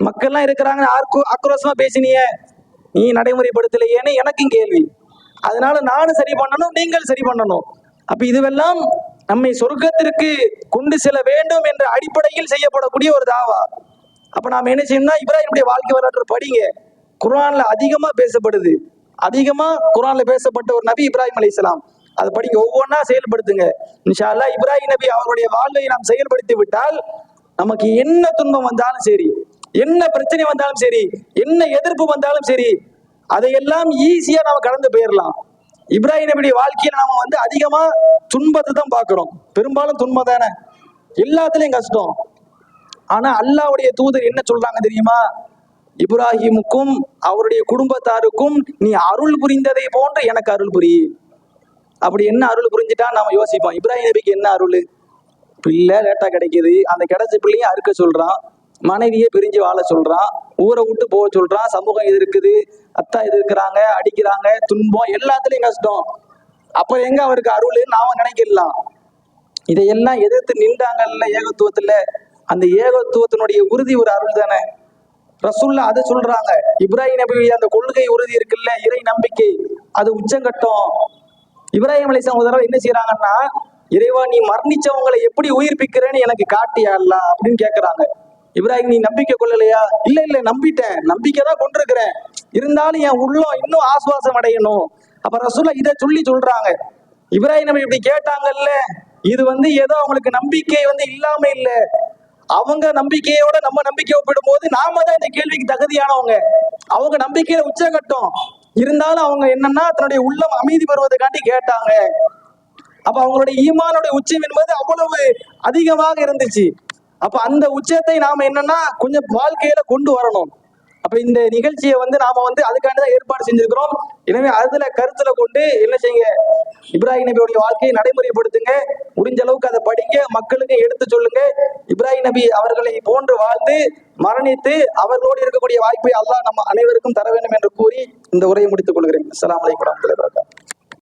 மக்கள்லாம் இருக்கிறாங்க ஆக்ரோஷமா பேசினிய, நீ நடைமுறைப்படுத்தலையேன்னு எனக்கும் கேள்வி. அதனால நானும் சரி பண்ணணும், நீங்கள் சரி பண்ணணும். அப்ப இதுவெல்லாம் நம்மை சொர்க்கத்திற்கு கொண்டு செல்ல வேண்டும் என்ற அடிப்படையில் செய்யப்படக்கூடிய ஒரு தாவா. அப்ப நாம என்ன செய்யணும்னா இப்ராஹிமுடைய வாழ்க்கை வரலாற்று படிங்க. குர்ஆன்ல அதிகமா பேசப்படுது, அதிகமா குர்ஆன்ல பேசப்பட்ட ஒரு நபி இப்ராஹிம் அலைஹிஸ்ஸலாம். அதை படிங்க, ஒவ்வொன்றா செயல்படுத்துங்க. இன்ஷா அல்லாஹ் இப்ராஹிம் நபி அவருடைய வாழ்வை நாம் செயல்படுத்தி விட்டால் நமக்கு என்ன துன்பம் வந்தாலும் சரி, என்ன பிரச்சனை வந்தாலும் சரி, என்ன எதிர்ப்பு வந்தாலும் சரி, அதையெல்லாம் ஈஸியா நாம கடந்து போயிடலாம். இப்ராஹிம் நபியுடைய வாழ்க்கையில நாம அதிகமா துன்பத்தை தான் பார்க்கிறோம். பெரும்பாலும் துன்பம் தானே, எல்லாத்துலயும் கஷ்டம். ஆனா அல்லாஹ்வுடைய தூதர் என்ன சொல்றாங்க தெரியுமா? இப்ராஹிமுக்கும் அவருடைய குடும்பத்தாருக்கும் நீ அருள் புரிந்ததை போன்று எனக்கு அருள் புரி. அப்படி என்ன அருள் புரிஞ்சுட்டா நாம யோசிப்போம், இப்ராஹிம் நபிக்கு என்ன அருள்? பிள்ளை லேட்டா கிடைக்குது, அந்த கிடைச்ச பிள்ளையும் அறுக்க சொல்றான், மனைவியே பிரிஞ்சு வாழ சொல்றான், ஊரை விட்டு போக சொல்றான், சமூகம் இது இருக்குது, அத்தா இது இருக்கிறாங்க, அடிக்கிறாங்க, துன்பம், எல்லாத்துலயும் கஷ்டம். அப்ப எங்க அவருக்கு அருள் நாம நினைக்கலாம். இதையெல்லாம் எதிர்த்து நின்றாங்கல்ல ஏகத்துவத்துல, அந்த ஏகத்துவத்தினுடைய உறுதி ஒரு அருள் தானே. ரசூல்லா அதை சொல்றாங்க. இப்ராஹிம் நபி அந்த கொள்கை உறுதி இருக்குல்ல, இறை நம்பிக்கை, அது உச்சங்கட்டம். இப்ராஹிம் அலைஹிஸ்ஸலாம் ஒரு தடவை என்ன செய்யறாங்கன்னா, இறைவா நீ மரணிச்சவங்களை எப்படி உயிர்ப்பிக்கிறேன்னு எனக்கு காட்டியா அல்லாஹ் அப்படின்னு கேட்கிறாங்க. இப்ராஹிம் நீ நம்பிக்கை கொள்ளலையா? இல்ல இல்ல நம்பிட்டேன், நம்பிக்கை தான் கொண்டிருக்கிறேன், இருந்தாலும் என் உள்ளம் இன்னும் ஆசுவாசம் அடையணும். அப்ப ரசூல்லா இதை சொல்றாங்க. இப்ராஹிம் நபி இப்படி கேட்டாங்கல்ல, இது ஏதோ அவங்களுக்கு நம்பிக்கை இல்லாம இல்ல, அவங்க நம்பிக்கையோட நம்ம நம்பிக்கை ஒப்பிடும் போது நாம தான் இந்த கேள்விக்கு தகுதியானவங்க. அவங்க நம்பிக்கையில உச்சகட்டம், இருந்தாலும் அவங்க என்னன்னா தன்னுடைய உள்ளம் அமைதி பெறுவதற்காண்டி கேட்டாங்க. அப்ப அவங்களுடைய ஈமானுடைய உச்சம் என்பது அவ்வளவு அதிகமாக இருந்துச்சு. அப்ப அந்த உச்சத்தை நாம என்னன்னா கொஞ்சம் வாழ்க்கையில கொண்டு வரணும். அப்ப இந்த நிகழ்ச்சியை நாம அதுக்காண்டிதான் ஏற்பாடு செஞ்சிருக்கிறோம். எனவே அதுல கருத்துல கொண்டு என்ன செய்யுங்க, இப்ராஹிம் நபியோடைய வாழ்க்கையை நடைமுறைப்படுத்துங்க. முடிஞ்ச அளவுக்கு அதை படிங்க, மக்களுக்கு எடுத்து சொல்லுங்க. இப்ராஹிம் நபி அவர்களை போன்று வாழ்ந்து மரணித்து அவர்களோடு இருக்கக்கூடிய வாய்ப்பை அல்லாஹ் நம்ம அனைவருக்கும் தர வேண்டும் என்று கூறி இந்த உரையை முடித்துக் கொள்கிறேன். அஸ்ஸலாமு அலைக்கும் வரஹ்மத்துல்லாஹி வபரகாத்துஹு.